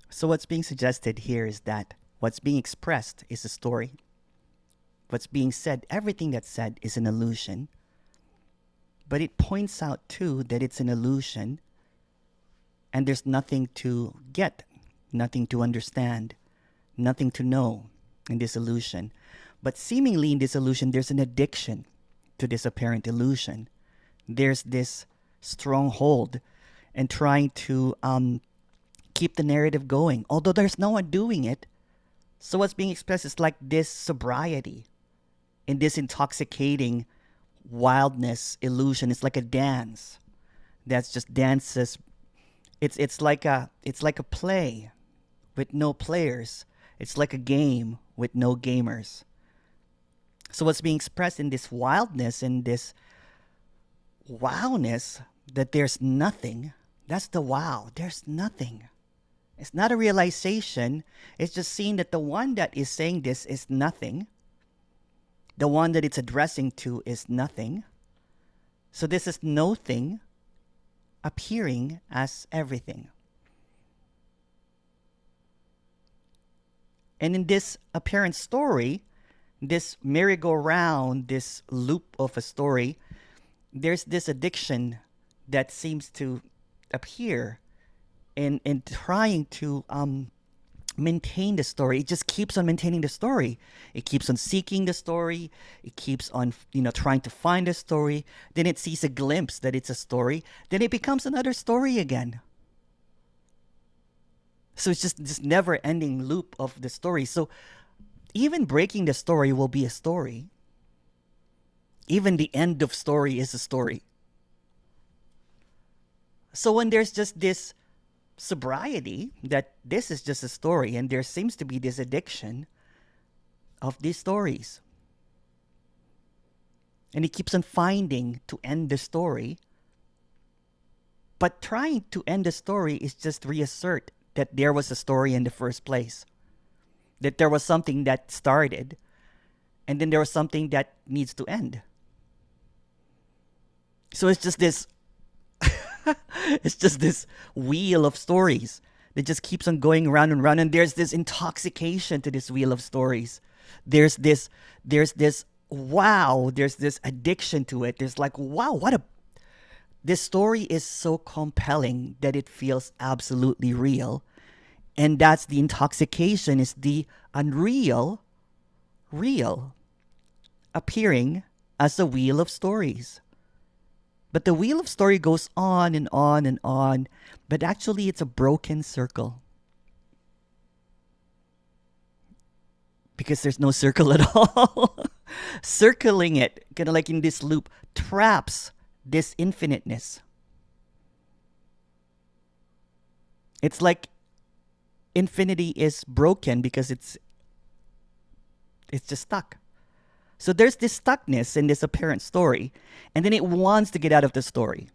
So what's being suggested here is that what's being expressed is a story. What's being said, everything that's said is an illusion. But it points out too that it's an illusion and there's nothing to get, nothing to understand, nothing to know in this illusion. But seemingly in this illusion, there's an addiction to this apparent illusion. There's this stronghold and trying to keep the narrative going, although there's no one doing it. So what's being expressed is like this sobriety in this intoxicating wildness illusion. It's like a dance that's just dances. It's like a play with no players. It's like a game with no gamers. So what's being expressed in this wildness, in this wowness, that there's nothing. That's the wow. There's nothing. It's not a realization. It's just seeing that the one that is saying this is nothing. The one that it's addressing to is nothing. So this is no thing appearing as everything. And in this apparent story, this merry-go-round, this loop of a story, there's this addiction that seems to appear in trying to maintain the story. It just keeps on maintaining the story. It keeps on seeking the story. It keeps on, trying to find the story. Then it sees a glimpse that it's a story. Then it becomes another story again. So it's just this never-ending loop of the story. So even breaking the story will be a story. Even the end of story is a story. So when there's just this sobriety that this is just a story, and there seems to be this addiction of these stories, and he keeps on finding to end the story, but trying to end the story is just reassert that there was a story in the first place, that there was something that started, and then there was something that needs to end. So it's just this it's just this wheel of stories that just keeps on going round and round, and there's this intoxication to this wheel of stories. There's this wow, there's this addiction to it. There's like, wow, this story is so compelling that it feels absolutely real. And that's the intoxication, is the unreal real appearing as a wheel of stories. But the wheel of story goes on and on and on, but actually it's a broken circle. Because there's no circle at all. Circling it, kind of like in this loop, traps this infiniteness. It's like infinity is broken because it's just stuck. So there's this stuckness in this apparent story, and then it wants to get out of the story.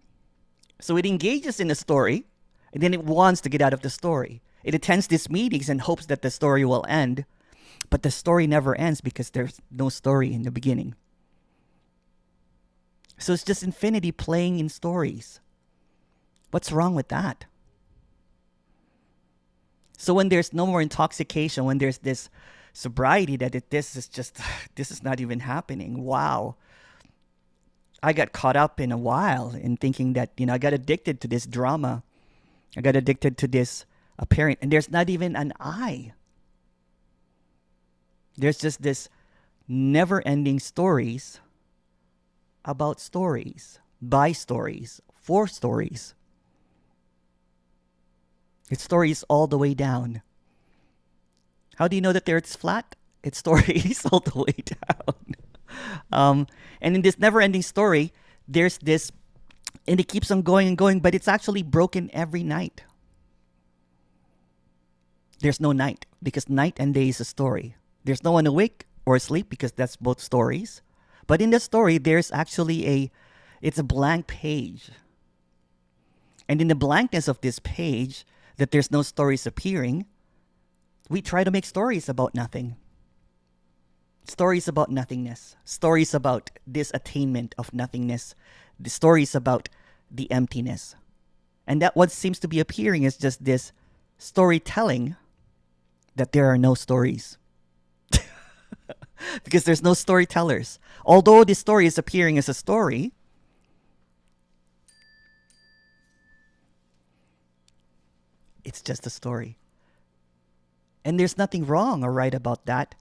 So it engages in the story, and then it wants to get out of the story. It attends these meetings and hopes that the story will end, but the story never ends because there's no story in the beginning. So it's just infinity playing in stories. What's wrong with that? So when there's no more intoxication, when there's this sobriety that this is not even happening. Wow. I got caught up in a while in thinking that, I got addicted to this drama. I got addicted to this apparent, and there's not even an I. There's just this never-ending stories about stories, by stories, for stories. It's stories all the way down. How do you know that it's flat? It's stories all the way down. And in this never-ending story, there's this, and it keeps on going and going, but it's actually broken every night. There's no night, because night and day is a story. There's no one awake or asleep, because that's both stories. But in the story, there's actually it's a blank page. And in the blankness of this page, that there's no stories appearing, we try to make stories about nothing. Stories about nothingness. Stories about this attainment of nothingness. The stories about the emptiness. And that what seems to be appearing is just this storytelling that there are no stories. Because there's no storytellers. Although the story is appearing as a story, it's just a story. And there's nothing wrong or right about that.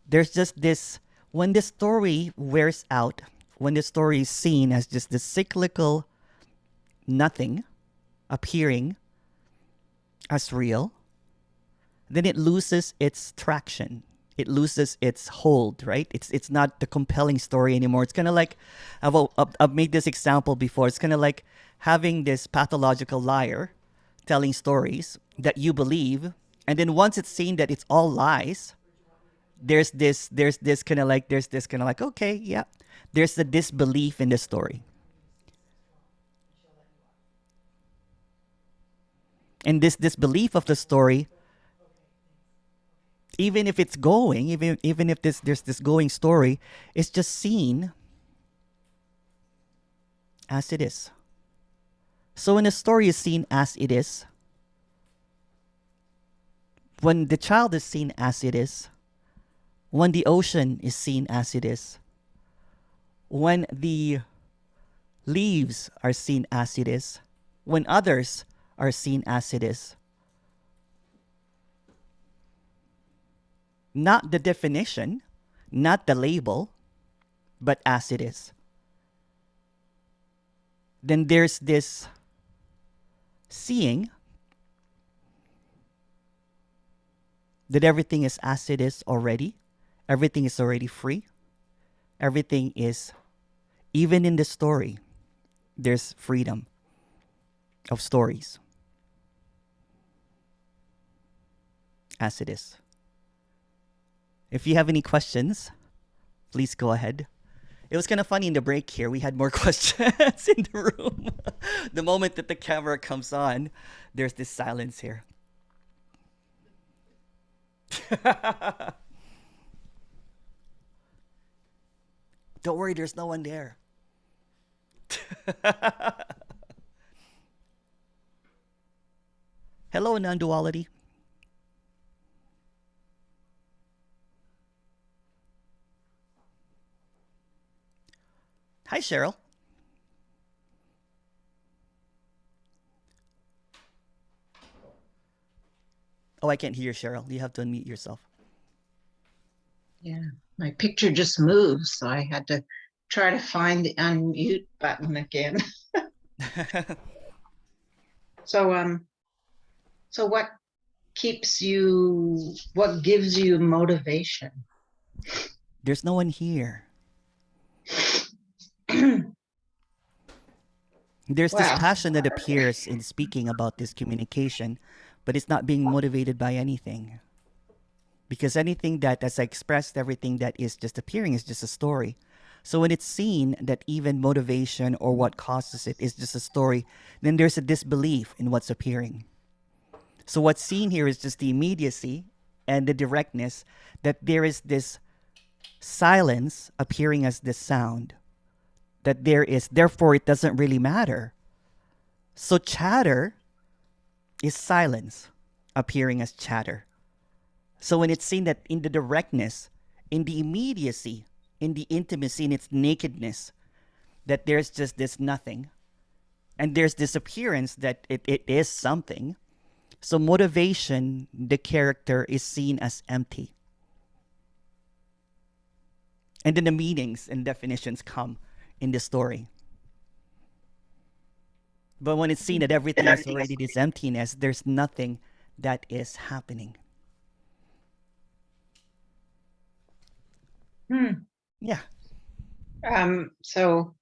There's just this, when the story wears out, when the story is seen as just the cyclical nothing appearing as real, then it loses its traction. It loses its hold, right? It's not the compelling story anymore. It's kind of like, I've made this example before. It's kind of like having this pathological liar telling stories that you believe, and then once it's seen that it's all lies, there's this kind of like, okay, yeah, there's the disbelief in the story. And this disbelief of the story, even if it's going, even if there's this going story, it's just seen as it is. So when a story is seen as it is, when the child is seen as it is, when the ocean is seen as it is, when the leaves are seen as it is, when others are seen as it is, not the definition, not the label, but as it is, then there's this seeing that everything is as it is already. Everything is already free. Everything is, even in the story, there's freedom of stories. As it is. If you have any questions, please go ahead. It was kind of funny in the break here. We had more questions in the room. The moment that the camera comes on, there's this silence here. Don't worry, there's no one there. Hello, Nonduality. Hi, Cheryl. Oh, I can't hear Cheryl. You have to unmute yourself. Yeah, my picture just moved, so I had to try to find the unmute button again. So what gives you motivation? There's no one here. There's this passion that appears in speaking about this communication, but it's not being motivated by anything. Because anything that, as I expressed, everything that is just appearing is just a story. So when it's seen that even motivation or what causes it is just a story, then there's a disbelief in what's appearing. So what's seen here is just the immediacy and the directness, that there is this silence appearing as this sound. That there is, therefore it doesn't really matter. So chatter is silence appearing as chatter. So when it's seen that in the directness, in the immediacy, in the intimacy, in its nakedness, that there's just this nothing, and there's this appearance that it is something. So motivation, the character, is seen as empty. And then the meanings and definitions come in the story. But when it's seen that everything is already this emptiness, there's nothing that is happening. Yeah. So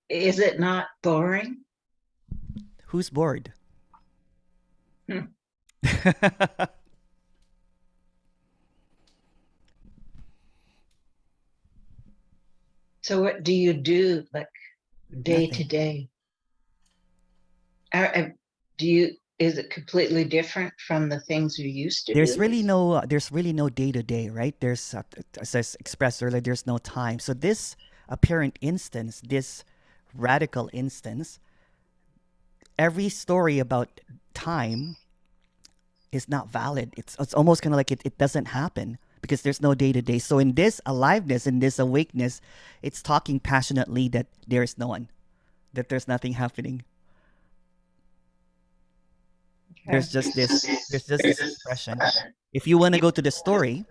is it not boring? Who's bored? So what do you do, like, day to day? Is it completely different from the things you used to There's do? really no day to day, right? There's, as I expressed earlier, there's no time. So this apparent instance, this radical instance, every story about time is not valid. It's almost kind of like it doesn't happen because there's no day to day. So in this aliveness, in this awakeness, it's talking passionately that there is no one, that there's nothing happening. Okay. There's just this expression. If you want to go to the story,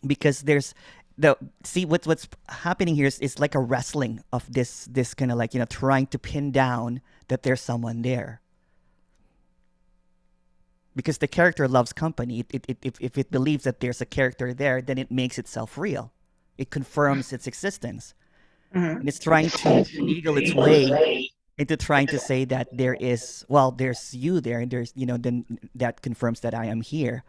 because there's the see what's happening here is like a wrestling of this kind of like, trying to pin down that there's someone there, because the character loves company. If it believes that there's a character there, then it makes itself real. It confirms its existence. Mhm. And it's trying to finagle its way into trying to say that there's you there, and there's, then that confirms that I am here.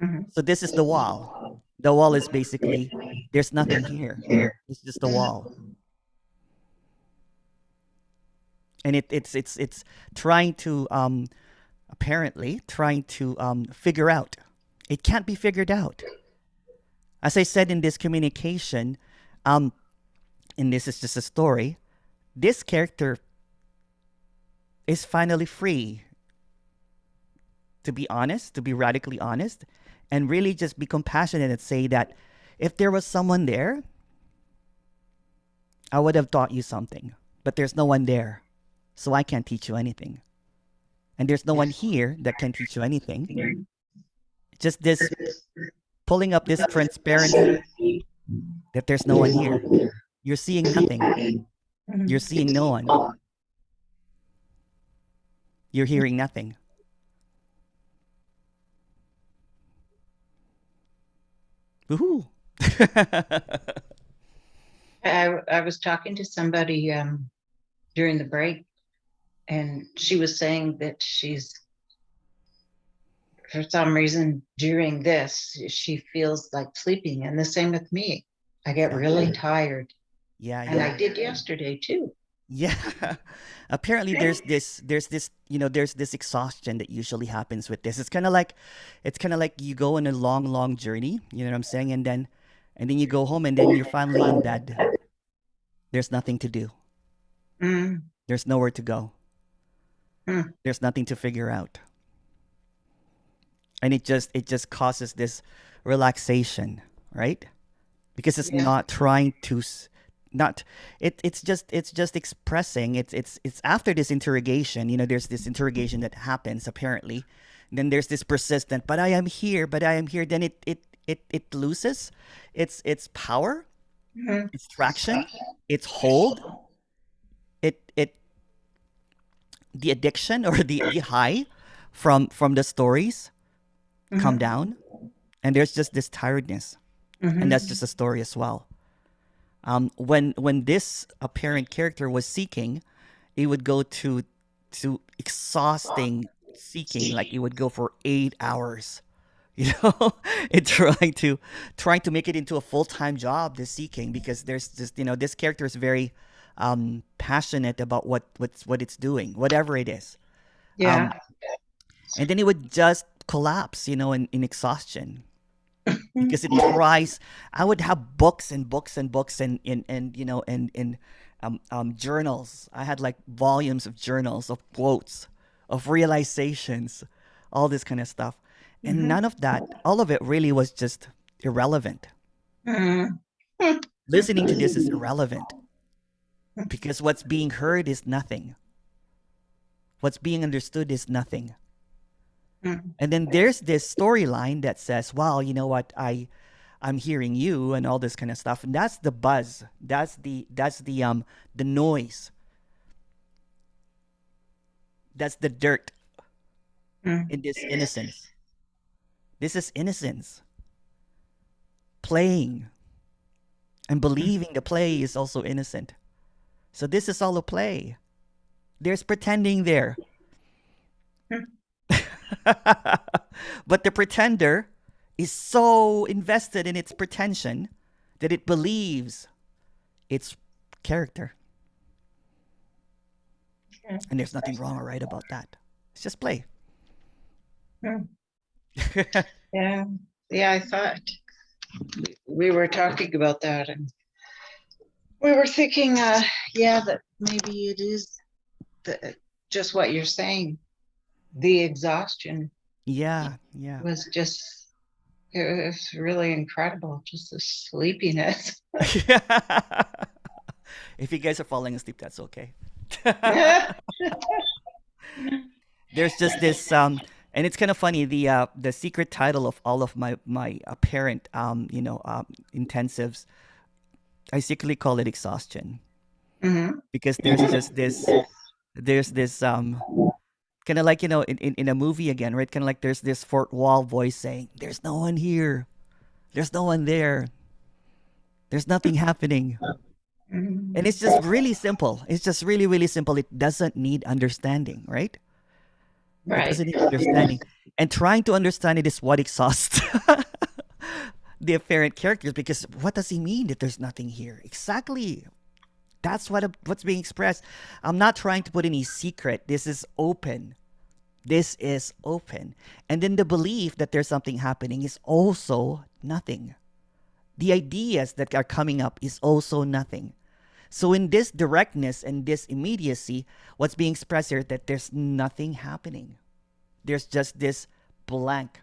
Mhm. So this is the wall. The wall is basically, there's nothing here. It's just a wall. And it's trying to apparently trying to figure out. It can't be figured out. As I said in this communication, um, and this is just a story, this character is finally free to be honest, to be radically honest, and really just be compassionate and say that if there was someone there, I would have taught you something. But there's no one there, so I can't teach you anything. And there's no one here that can teach you anything. Just this pulling up this transparency that there's no one here. You're seeing nothing. Mhm. You're seeing no one. You're hearing nothing. Woohoo! I was talking to somebody during the break, and she was saying that she's, for some reason, during this, she feels like sleeping. And the same with me. I get really tired. Yeah, And yeah. I did yesterday too. Yeah. Apparently there's this exhaustion that usually happens with this. It's kind of like you go on a long journey, you know what I'm saying? And then you go home and then you're finally in bed. There's nothing to do. Mm, There's nowhere to go. mm, There's nothing to figure out. And it just causes this relaxation, right? Because it's yeah. not trying to not it's just expressing. It's after this interrogation, there's this interrogation that happens apparently. Then there's this persistent, but I am here, but I am here. Then it loses its power, Mm, its traction, its hold. It The addiction or the high from the stories come mhm, down, and there's just this tiredness. And that's just mhm. a story as well. When this apparent character was seeking, it would go to exhausting seeking. Like it would go for 8 hours, you know, and trying to make it into a full-time job. This seeking, because there's just, this character is very passionate about what it's doing, whatever it is. Yeah. Um, and then it would just collapse, in exhaustion, because it tries. I would have books and books and books and journals. I had like volumes of journals, of quotes, of realizations, all this kind of stuff. And Mhm, none of that, all of it really was just irrelevant. mhm, Listening to this is irrelevant because what's being heard is nothing. What's being understood is nothing. mhm, And then there's this storyline that says, "Well, you know what? I'm hearing you," and all this kind of stuff. And that's the buzz. That's the noise. That's the dirt mhm, in this innocence. This is innocence. Playing and believing the play is also innocent. So this is all a play. There's pretending there. mhm. But the pretender is so invested in its pretension that it believes its character. And there's nothing wrong or right about that. It's just play. Mhm. Yeah. Yeah, I thought we were talking about that, and We were thinking, yeah, that maybe it is just what you're saying. The exhaustion Yeah, yeah. was just, it was really incredible. Just the sleepiness. If you guys are falling asleep, that's okay. Yeah. There's just this and it's kind of funny, the secret title of all of my apparent intensives, I secretly call it exhaustion, Hmm. because there's this kind of like, in a movie again, right? Kind of like there's this fourth wall voice saying, there's no one here, there's no one there, there's nothing happening. And it's just really simple. It's just really, really simple. It doesn't need understanding, right? It Right. doesn't need understanding. And trying to understand it is what exhausts the apparent characters, because what does he mean that there's nothing here? Exactly. That's what's being expressed. I'm not trying to put any secret. This is open. This is open. And then the belief that there's something happening is also nothing. The ideas that are coming up is also nothing. So in this directness and this immediacy, what's being expressed here, that there's nothing happening. There's just this blank.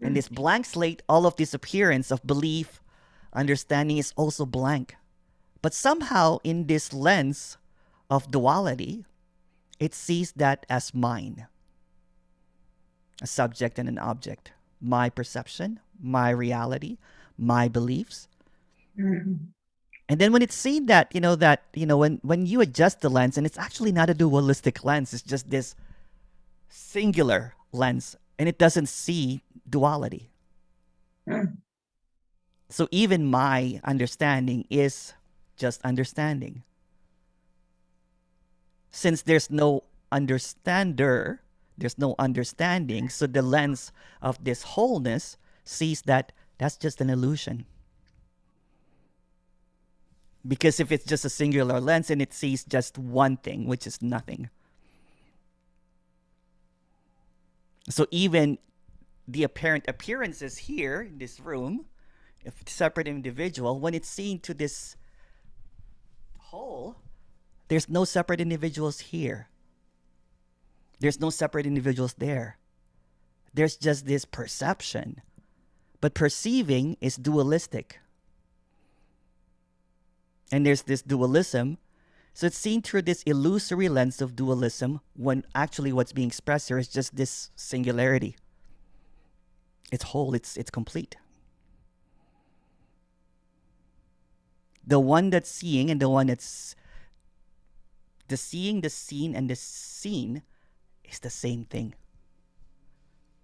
And this blank slate, all of this appearance of belief, understanding is also blank. But somehow in this lens of duality, it sees that as mine, a subject and an object, my perception, my reality, my beliefs. Mhm. And then when it's seen that, when you adjust the lens, and it's actually not a dualistic lens, it's just this singular lens, and it doesn't see duality. Mm. So even my understanding is just understanding. Since there's no understander, there's no understanding, so the lens of this wholeness sees that that's just an illusion. Because if it's just a singular lens and it sees just one thing, which is nothing. So even the apparent appearances here in this room, if separate individual, when it's seen to this whole, there's no separate individuals here. There's no separate individuals there. There's just this perception. But perceiving is dualistic. And there's this dualism. So it's seen through this illusory lens of dualism, when actually what's being expressed here is just this singularity. It's whole, it's complete. The one that's seeing and the one that's the seeing, the seen, and the seen is the same thing.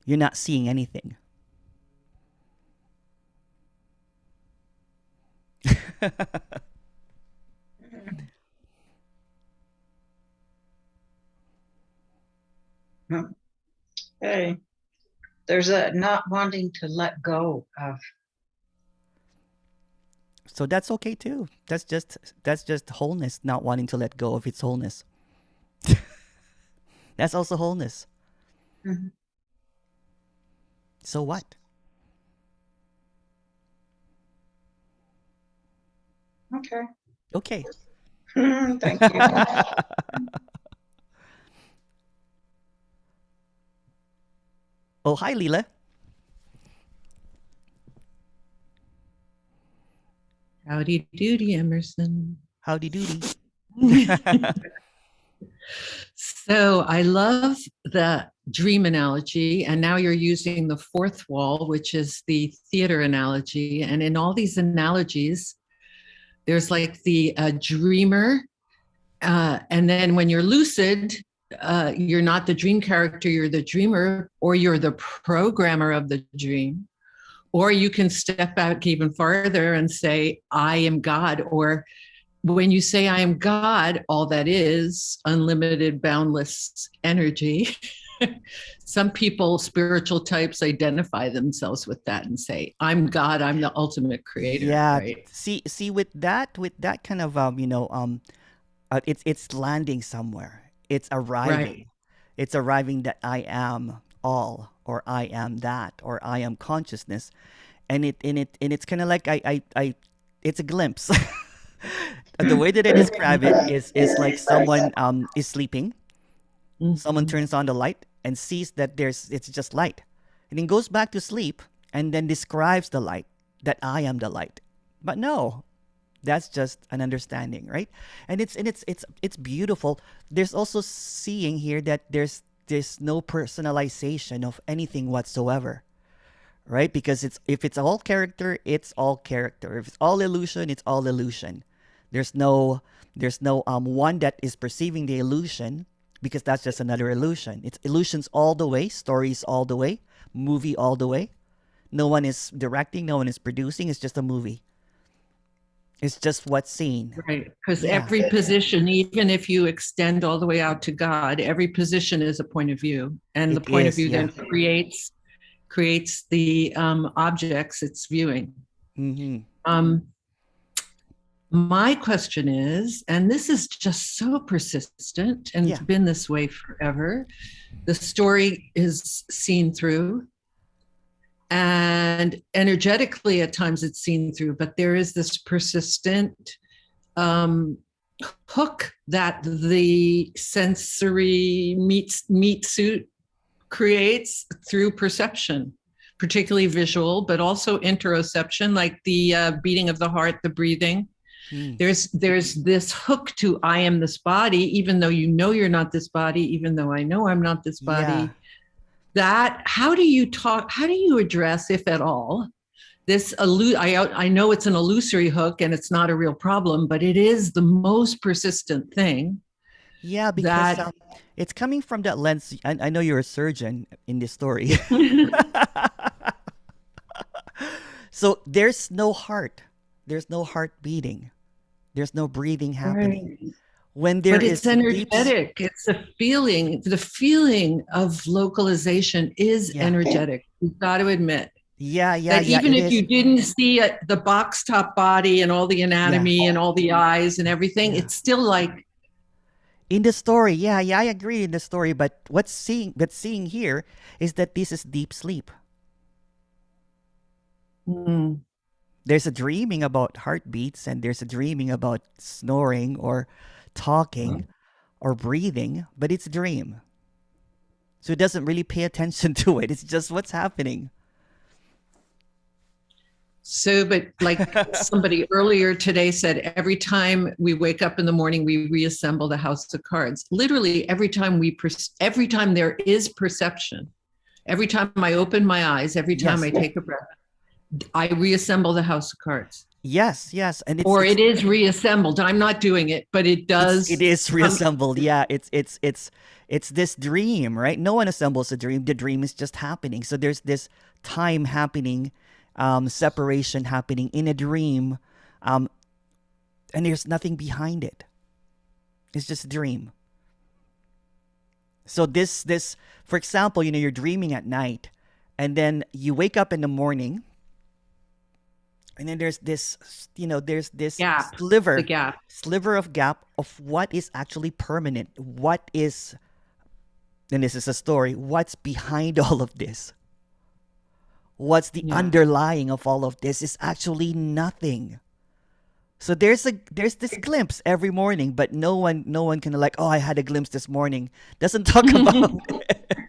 You're not seeing anything. Hey, there's a not wanting to let go of. So that's okay too. That's just wholeness, not wanting to let go of its wholeness. That's also wholeness. Mhm. So what? Okay. Okay. Thank you. Oh, hi, Leela. Howdy doody, Emerson. Howdy doody. So I love the dream analogy, and now you're using the fourth wall, which is the theater analogy. And in all these analogies, there's like the dreamer, and then when you're lucid, you're not the dream character, you're the dreamer, or you're the programmer of the dream. Or you can step back even farther and say, I am God. Or when you say I am God, all that is unlimited, boundless energy. Some people, spiritual types, identify themselves with that and say, I'm God, I'm the ultimate creator. Yeah. Right. See, with that kind of it's landing somewhere. It's arriving. Right. It's arriving that I am all, or I am that, or I am consciousness, and it's kind of like I it's a glimpse. The way that I describe it is like someone is sleeping. Someone turns on the light and sees that it's just light, and then goes back to sleep and then describes the light that I am the light. But no, that's just an understanding, right? And it's beautiful. There's also seeing here that there's no personalization of anything whatsoever, right? Because if it's all character, it's all character. If it's all illusion, it's all illusion. There's no one that is perceiving the illusion, because that's just another illusion. It's illusions all the way, stories all the way, movie all the way. No one is directing, no one is producing. It's just a movie. It's just what's seen. Right. Because Yeah. every position, even if you extend all the way out to God, every position is a point of view. And the It point is, of view yeah. then creates the objects it's viewing. Mm-hmm. My question is, and this is just so persistent, and it's Yeah. been this way forever, the story is seen through, and energetically at times it's seen through, but there is this persistent hook that the sensory meat suit creates through perception, particularly visual, but also interoception, like the beating of the heart, the breathing. There's this hook to I am this body, even though you know you're not this body, even though I know I'm not this body. Yeah. That, how do you address, if at all, this I know it's an illusory hook and it's not a real problem, but it is the most persistent thing. Yeah, because it's coming from that lens. I know you're a surgeon in this story. So there's no heart. There's no heart beating. There's no breathing happening. Right. When there but it's is energetic. It's a feeling. The feeling of localization is energetic. You've got to admit. Yeah, That even if you didn't see the box top body and all the anatomy and all the eyes and everything, it's still like in the story. Yeah, I agree in the story. But seeing here is that this is deep sleep. There's a dreaming about heartbeats, and there's a dreaming about snoring or talking or breathing, but it's a dream. So it doesn't really pay attention to it. It's just what's happening. So, but like somebody earlier today said, every time we wake up in the morning, we reassemble the house of cards. Literally, every time there is perception, every time I open my eyes, every time I take a breath, I reassemble the house of cards. Yes, and it is reassembled. I'm not doing it, but it does. It is reassembled. Yeah, it's this dream, right? No one assembles a dream. The dream is just happening. So there's this time happening. Separation happening in a dream, and there's nothing behind it. It's just a dream. So this, for example, you're dreaming at night, and then you wake up in the morning, and then there's this gap, sliver of gap of what is actually permanent. What is, and this is a story, what's behind all of this? What's the underlying of all of this is actually nothing. So there's this glimpse every morning, but no one can like, oh, I had a glimpse this morning. Doesn't talk about it.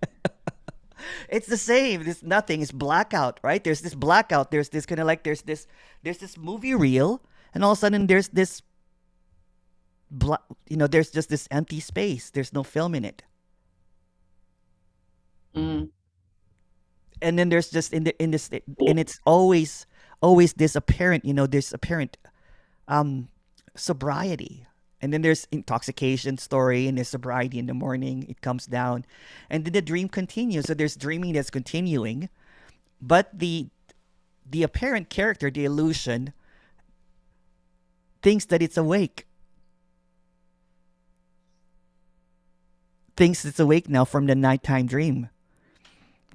It's the same. There's nothing. It's blackout, right? There's this blackout. There's this kind of like there's this movie reel, and all of a sudden there's this there's just this empty space. There's no film in it. And then there's just and it's always this apparent, this apparent sobriety. And then there's intoxication story, and there's sobriety in the morning. It comes down, and then the dream continues. So there's dreaming that's continuing, but the apparent character, the illusion, thinks that it's awake. Thinks it's awake now from the nighttime dream.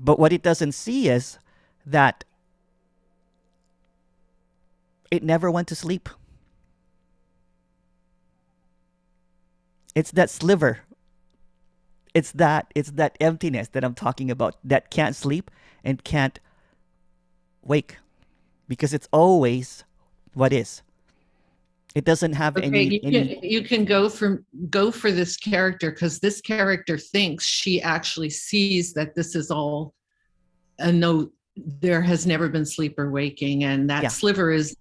But what it doesn't see is that it never went to sleep. It's that sliver. It's that emptiness that I'm talking about, that can't sleep and can't wake, because it's always what is. It doesn't have Okay, any. you can go for this character, because this character thinks she actually sees that this is all a no. There has never been sleep or waking, and that sliver is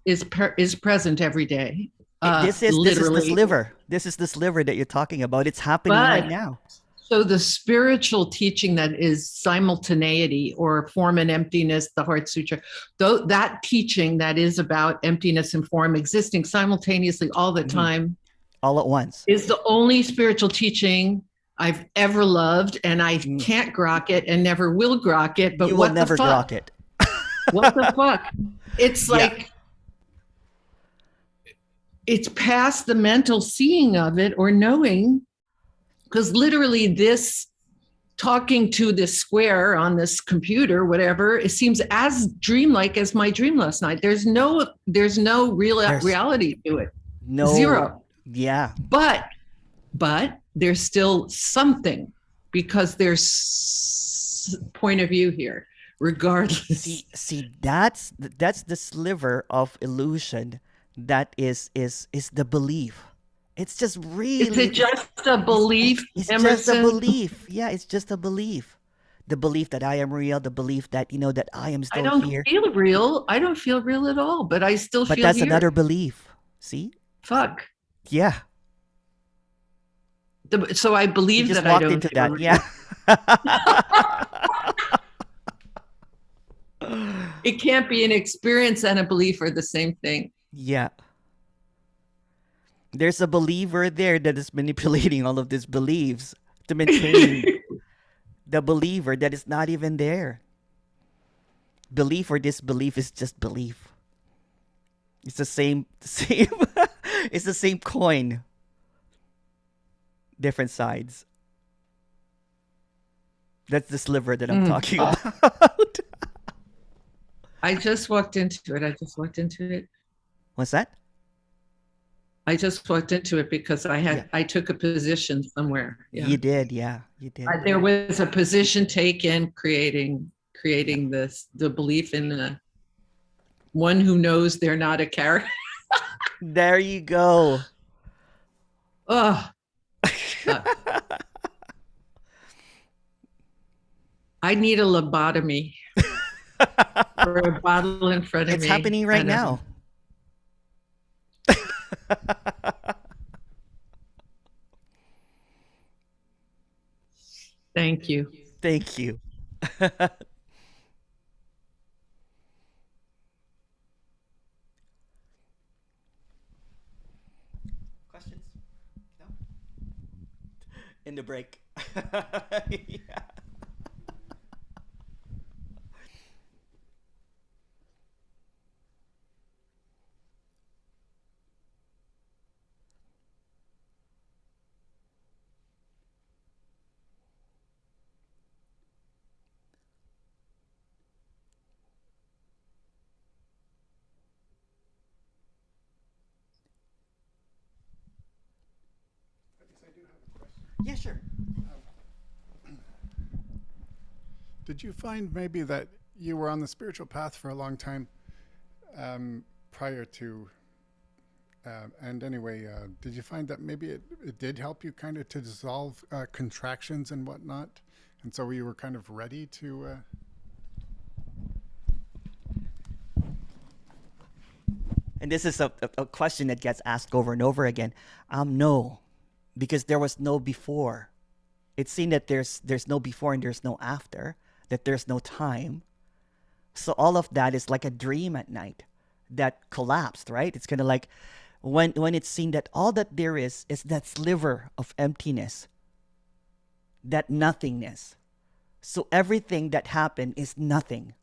present every day. This is the sliver. This is the sliver that you're talking about. It's happening right now. So the spiritual teaching that is simultaneity, or form and emptiness, the Heart Sutra, that teaching that is about emptiness and form existing simultaneously all the time, all at once, is the only spiritual teaching I've ever loved, and I can't grok it and never will grok it. But you will never grok it. What the fuck? It's like it's past the mental seeing of it or knowing. Because literally this talking to this square on this computer, whatever, it seems as dreamlike as my dream last night. There's no reality to it. No. Zero. Yeah. But there's still something, because there's point of view here, regardless. See, that's the sliver of illusion that is the belief. It's just really. Is it just a belief, it's Emerson? just a belief. Yeah, it's just a belief. The belief that I am real, the belief that, that I am still here. I don't feel real. I don't feel real at all, but I still feel But that's here. another belief. See? Fuck. Yeah. So I believe you just that walked I don't into feel that. real. Yeah. It can't be an experience and a belief are the same thing. Yeah. There's a believer there that is manipulating all of these beliefs to maintain the believer that is not even there. Belief or disbelief is just belief. It's the same it's the same coin. Different sides. That's the sliver that I'm talking about. I just walked into it. What's that? I just walked into it because I took a position somewhere. Yeah. You did, yeah. You did. There was a position taken creating the belief in the one who knows they're not a character. There you go. Oh. I need a lobotomy. Or a bottle in front of me. It's happening right now. Thank you. Thank you. Questions? No? In the break. Yeah. Yeah, sure. Did you find maybe that you were on the spiritual path for a long time prior to, and anyway, did you find that maybe it did help you kind of to dissolve contractions and whatnot? And so you were kind of ready to... And this is a question that gets asked over and over again. No. Because there was no before. It's seen that there's no before and there's no after, that there's no time. So all of that is like a dream at night that collapsed, right? It's kind of like when it's seen that all that there is that sliver of emptiness, that nothingness. So everything that happened is nothing.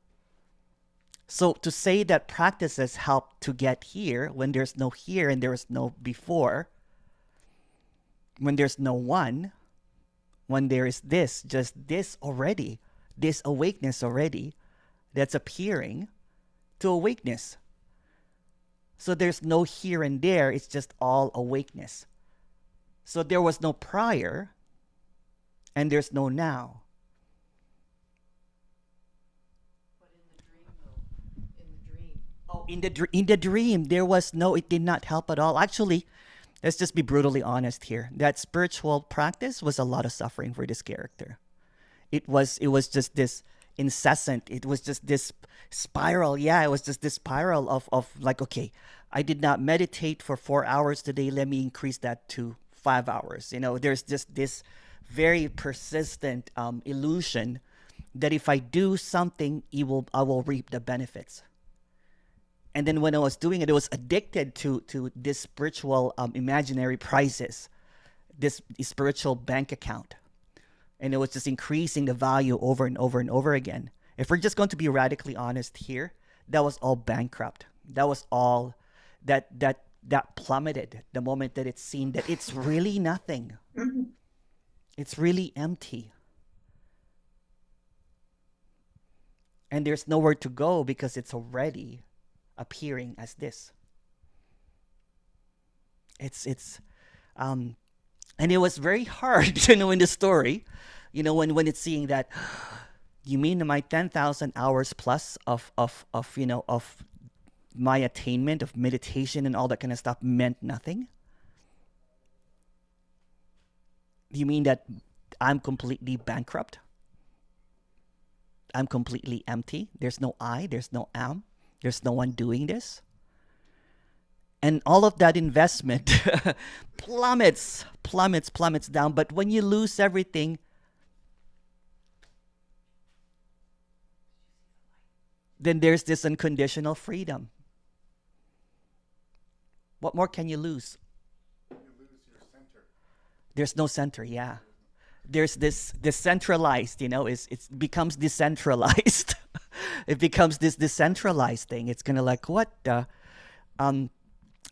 So to say that practices help to get here when there's no here and there is no before, when there's no one, when there is this, just this already, this awakeness already, that's appearing to awakeness. So there's no here and there, it's just all awakeness. So there was no prior, and there's no now. But in the dream, though, Oh, in the dream, there was no, it did not help at all. Actually, let's just be brutally honest here. That spiritual practice was a lot of suffering for this character. It was just this incessant, it was just this spiral. Yeah, it was just this spiral of like, okay, I did not meditate for 4 hours today, let me increase that to 5 hours. There's just this very persistent illusion that if I do something, I will reap the benefits. And then when I was doing it, I was addicted to this spiritual imaginary prizes, this spiritual bank account. And it was just increasing the value over and over and over again. If we're just going to be radically honest here, that was all bankrupt. That was all that plummeted the moment that it's seen that it's really nothing. It's really empty. And there's nowhere to go because it's already appearing as this. And it was very hard, in the story, when it's seeing that, you mean my 10,000 hours plus of my attainment of meditation and all that kind of stuff meant nothing? You mean that I'm completely bankrupt? I'm completely empty? There's no I, there's no am, there's no one doing this? And all of that investment plummets down. But when you lose everything, then there's this unconditional freedom. What more can you lose? You lose your center. There's no center, yeah. There's this decentralized, it becomes decentralized. It becomes this decentralized thing. It's kind of like, what the...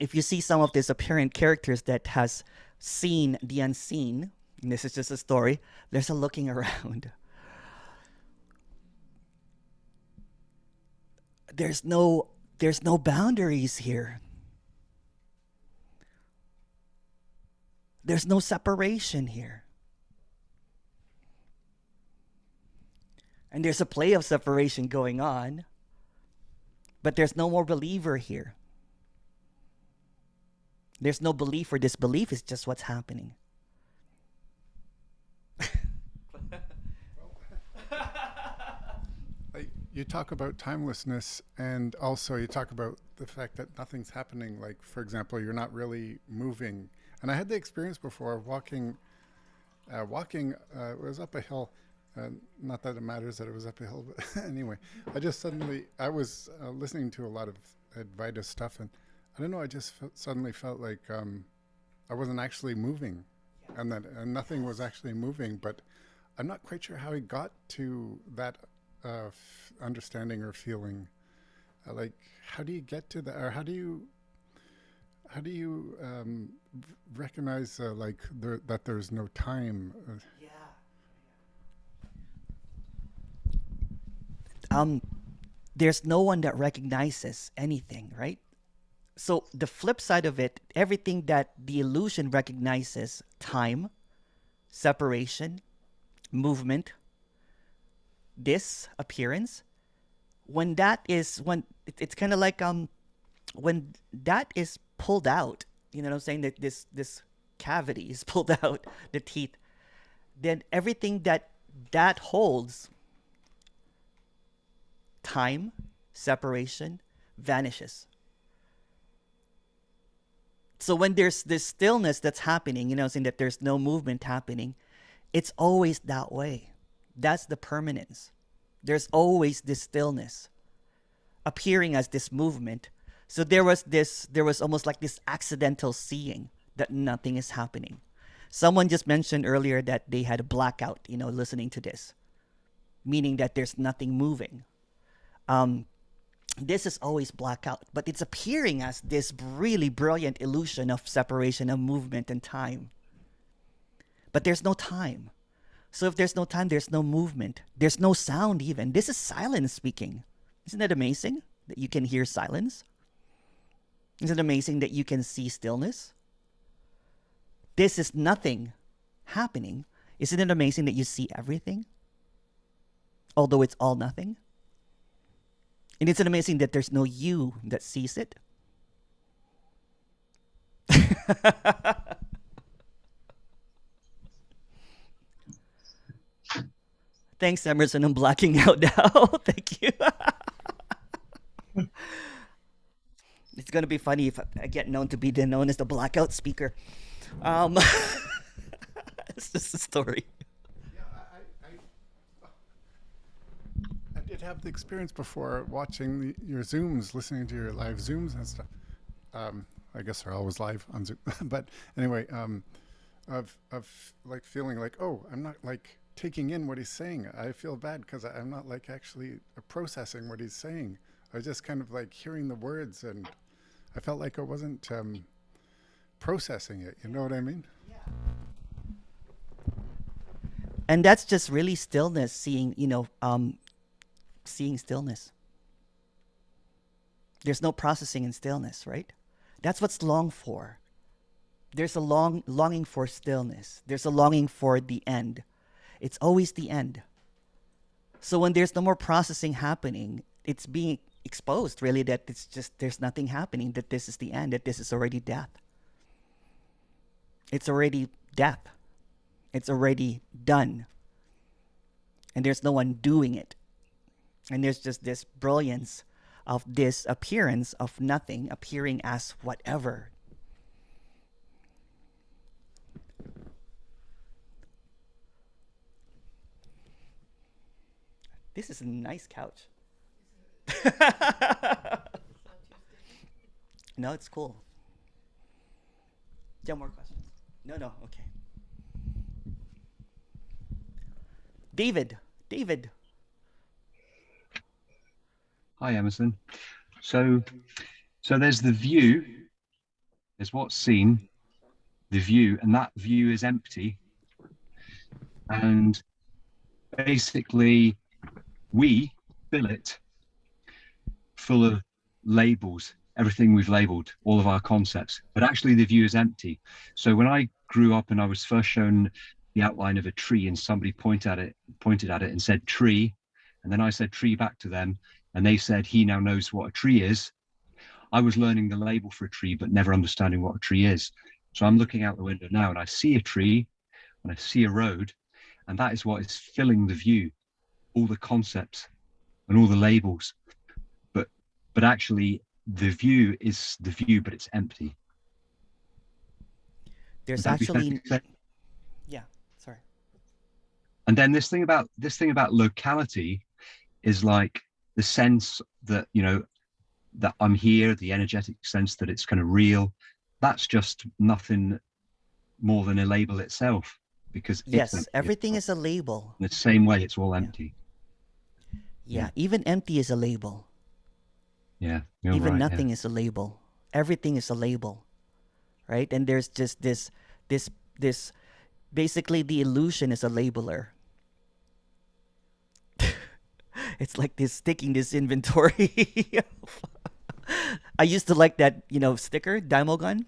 if you see some of these apparent characters that has seen the unseen, and this is just a story, there's a looking around. There's no boundaries here. There's no separation here. And there's a play of separation going on, but there's no more believer here. There's no belief or disbelief, it's just what's happening. You talk about timelessness, and also you talk about the fact that nothing's happening. Like, for example, you're not really moving. And I had the experience before of walking, it was up a hill. Not that it matters that it was up a hill, but anyway, I was listening to a lot of Advaita stuff, and I don't know, I just suddenly felt like I wasn't actually moving, and nothing was actually moving, but I'm not quite sure how I got to that understanding or feeling. Like, how do you get to that, or how do you recognize that there's no time? There's no one that recognizes anything, right? So the flip side of it, everything that the illusion recognizes, time, separation, movement, this appearance, it's kind of like when that is pulled out, you know what I'm saying, that this cavity is pulled out, the teeth, then everything that holds, time, separation, vanishes. So when there's this stillness that's happening, saying that there's no movement happening, it's always that way. That's the permanence. There's always this stillness appearing as this movement. So there was almost like this accidental seeing that nothing is happening. Someone just mentioned earlier that they had a blackout, listening to this, meaning that there's nothing moving. This is always blackout, but it's appearing as this really brilliant illusion of separation of movement and time. But there's no time. So if there's no time, there's no movement. There's no sound even. This is silence speaking. Isn't that amazing that you can hear silence? Isn't it amazing that you can see stillness? This is nothing happening. Isn't it amazing that you see everything? Although it's all nothing? And it's amazing that there's no you that sees it. Thanks, Emerson. I'm blacking out now. Thank you. It's going to be funny if I get known as the blackout speaker. It's just a story. Yeah, I did have the experience before watching your Zooms, listening to your live Zooms and stuff. I guess they're always live on Zoom. But anyway, of like feeling like, oh, I'm not like taking in what he's saying. I feel bad because I'm not like actually processing what he's saying. I was just kind of like hearing the words, and I felt like I wasn't processing it. You know what I mean? Yeah. And that's just really stillness, seeing stillness. There's no processing in stillness, right? That's what's longed for. There's a longing for stillness. There's a longing for the end. It's always the end. So when there's no more processing happening, it's being exposed really that it's just there's nothing happening, that this is the end, that this is already death. It's already death. It's already done. And there's no one doing it. And there's just this brilliance of this appearance of nothing appearing as whatever. This is a nice couch. No, it's cool. Do you have more questions? No, okay. David. Hi, Emerson. So there's the view, there's what's seen, the view, and that view is empty. And basically, we fill it full of labels, everything we've labeled, all of our concepts, but actually the view is empty. So when I grew up and I was first shown the outline of a tree and somebody pointed at it and said tree, and then I said tree back to them, and they said he now knows what a tree is. I was learning the label for a tree, but never understanding what a tree is. So I'm looking out the window now and I see a tree and I see a road, and that is what is filling the view, all the concepts and all the labels. But actually the view is the view, but it's empty. There's actually, yeah, sorry. And then this thing about locality is like the sense that, that I'm here, the energetic sense that it's kind of real. That's just nothing more than a label itself, because yes, everything is a label. In the same way, it's all empty. Yeah, even empty is a label. Yeah, even right, nothing is a label. Everything is a label, right? And there's just this. Basically, the illusion is a labeler. It's like this taking this inventory. I used to like that, sticker, Daimogun,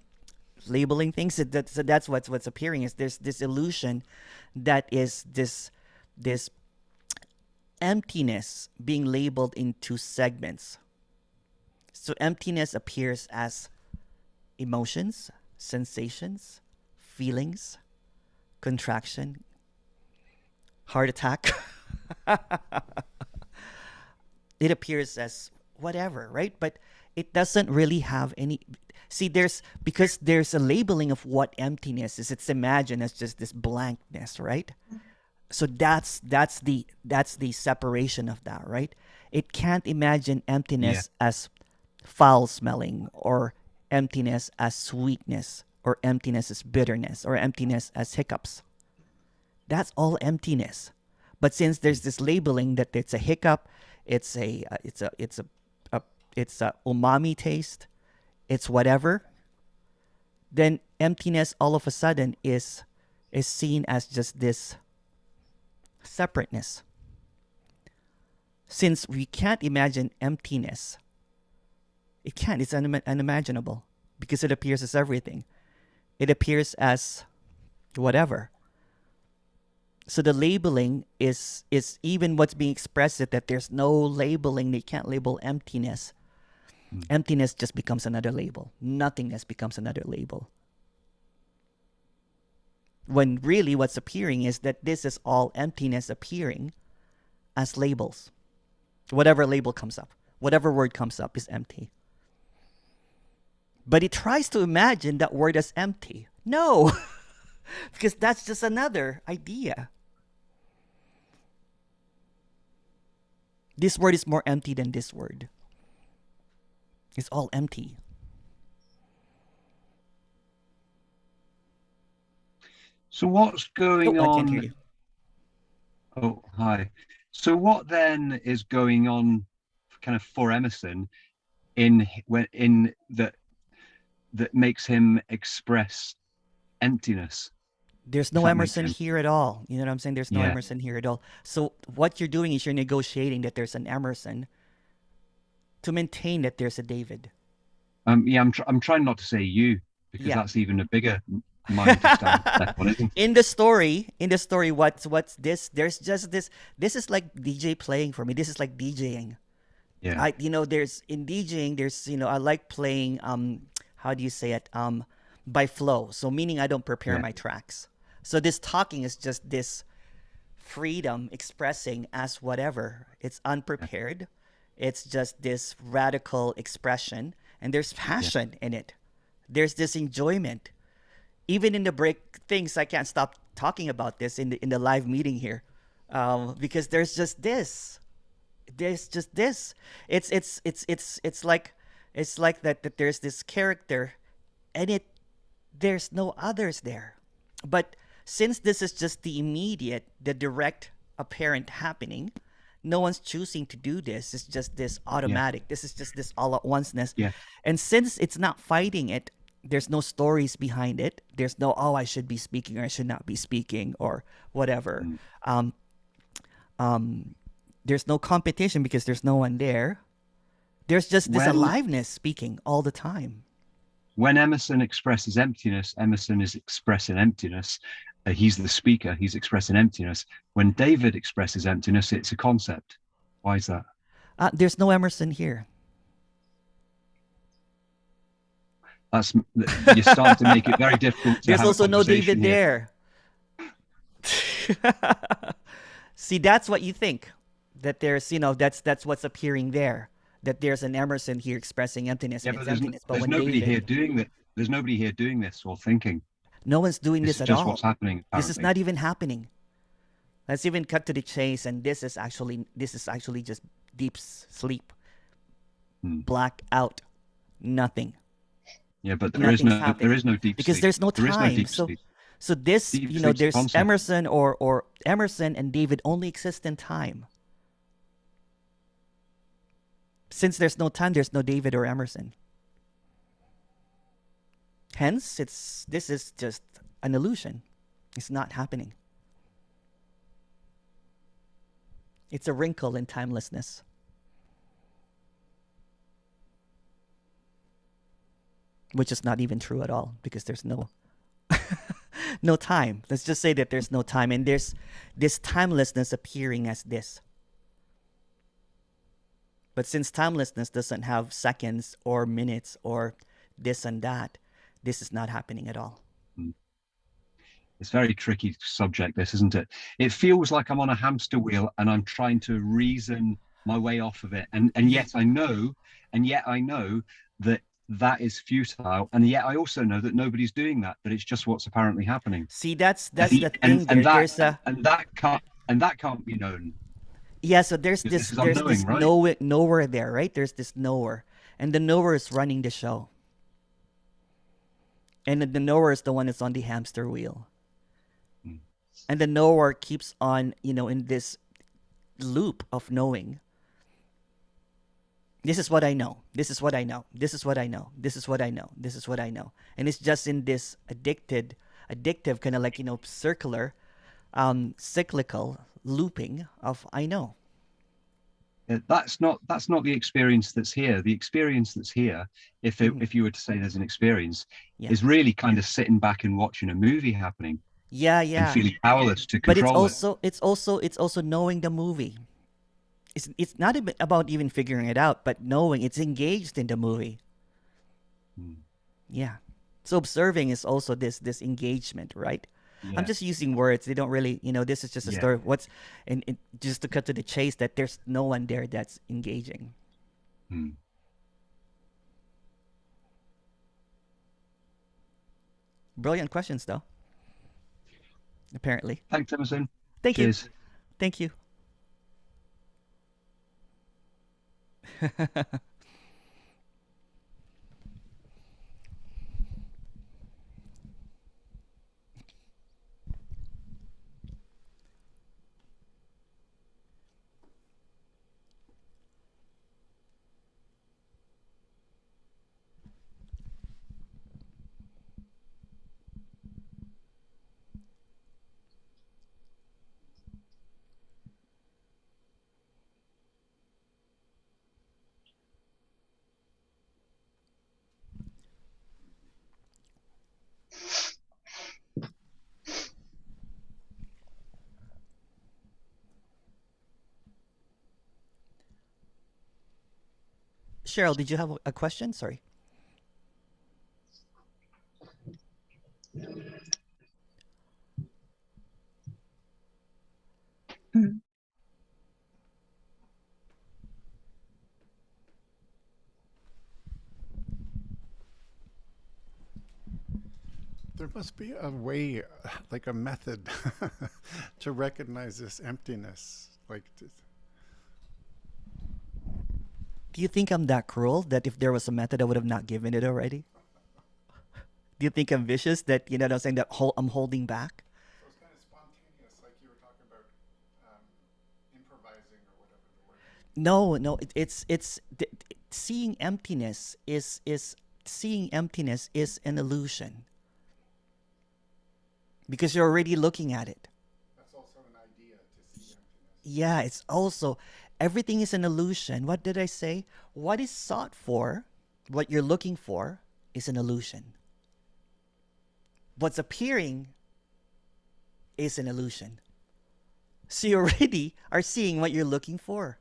labeling things. So that's what's appearing is there's this illusion that is this emptiness being labeled into segments. So emptiness appears as emotions, sensations, feelings, contraction, heart attack. It appears as whatever, right? But it doesn't really have any. See, because there's a labeling of what emptiness is. It's imagined as just this blankness, right? So that's the separation of that, right? It can't imagine emptiness as foul smelling, or emptiness as sweetness, or emptiness as bitterness, or emptiness as hiccups. That's all emptiness. But since there's this labeling that it's a hiccup, it's a umami taste, it's whatever, then emptiness all of a sudden is seen as just this separateness. Since we can't imagine emptiness, it's unimaginable, because it appears as everything. It appears as whatever. So the labeling is even what's being expressed, that there's no labeling. They can't label emptiness. Emptiness just becomes another label. Nothingness becomes another label. When really what's appearing is that this is all emptiness appearing as labels. Whatever label comes up, whatever word comes up is empty. But it tries to imagine that word as empty. No, because that's just another idea. This word is more empty than this word. It's all empty. So what's going on? I can't hear you. Oh, hi. So what then is going on kind of for Emerson in that makes him express emptiness? There's no Emerson here at all. You know what I'm saying? There's no Yeah. Emerson here at all. So what you're doing is you're negotiating that there's an Emerson to maintain that there's a David. Yeah, I'm trying not to say you, because Yeah. that's even a bigger mind to stand that one, isn't it? In the story, what's this? There's just this. This is like DJ playing for me. This is like DJing. Yeah. There's in DJing. There's I like playing. How do you say it? By flow. So meaning I don't prepare my tracks. So this talking is just this freedom expressing as whatever. It's unprepared. It's just this radical expression, and there's passion in it. There's this enjoyment. Even in the break things, I can't stop talking about this in the live meeting here, because there's just this. There's just this. It's like that there's this character, and there's no others there. But since this is just the immediate, the direct, apparent happening, no one's choosing to do this. It's just this automatic. This is just this all at onceness. Yeah. And since it's not fighting it, there's no stories behind it. There's no, I should be speaking or I should not be speaking or whatever. There's no competition because there's no one there. There's just this aliveness speaking all the time. When Emerson expresses emptiness, Emerson is expressing emptiness. He's the speaker. He's expressing emptiness. When David expresses emptiness, it's a concept. Why is that? There's no Emerson here. You're starting to make it very difficult. There's also no David there. See, that's what you think. That there's, that's what's appearing there. That there's an Emerson here expressing emptiness and its emptiness. But there's nobody here doing that. There's nobody here doing this or thinking. No one's doing this at all. This is just what's happening. Apparently. This is not even happening. Let's even cut to the chase, and this is actually just deep sleep, black out, nothing. Yeah, but there is no deep because sleep. there's no time. There is no deep sleep. So this, Deep there's concept. Emerson or Emerson and David only exist in time. Since there's no time, there's no David or Emerson. Hence, this is just an illusion. It's not happening. It's a wrinkle in timelessness. Which is not even true at all, because there's no no time. Let's just say that there's no time, and there's this timelessness appearing as this. But since timelessness doesn't have seconds or minutes or this and that, this is not happening at all. It's a very tricky subject, this, isn't it? It feels like I'm on a hamster wheel and I'm trying to reason my way off of it. And yet I know that is futile. And yet I also know that nobody's doing that, but it's just what's apparently happening. See, that's the thing. And that can't be known. Yeah, so there's this right? nowhere there, right? There's this nowhere. And the nowhere is running the show. And the nowhere is the one that's on the hamster wheel. And the nowhere keeps on, in this loop of knowing. This is what I know. This is what I know. This is what I know. This is what I know. This is what I know. And it's just in this addictive kind of like, circular, cyclical looping of I know. That's not the experience that's here. The experience that's here, if you were to say there's an experience, is really kind of sitting back and watching a movie happening. Yeah, and yeah. feeling powerless to But control it's also knowing the movie. It's not about even figuring it out, but knowing it's engaged in the movie. Mm. Yeah. So observing is also this engagement, right? I'm Yeah. just using words. They don't really, this is just a Yeah. story of what's, and just to cut to the chase, that there's no one there that's engaging. Mm. Brilliant questions, though. Apparently. Thanks, Emerson. Thank Cheers. you. Thank you. Cheryl, did you have a question? Sorry. There must be a way, like a method, to recognize this emptiness. Like, Do you think I'm that cruel that if there was a method, I would have not given it already? Do you think I'm vicious that, what I'm saying, that I'm holding back? so it's kind of spontaneous, like you were talking about improvising or whatever the word is. No, seeing emptiness is an illusion because you're already looking at it. That's also an idea to see emptiness. Yeah, it's also everything is an illusion. What did I say? What is sought for, what you're looking for, is an illusion. What's appearing is an illusion. So you already are seeing what you're looking for.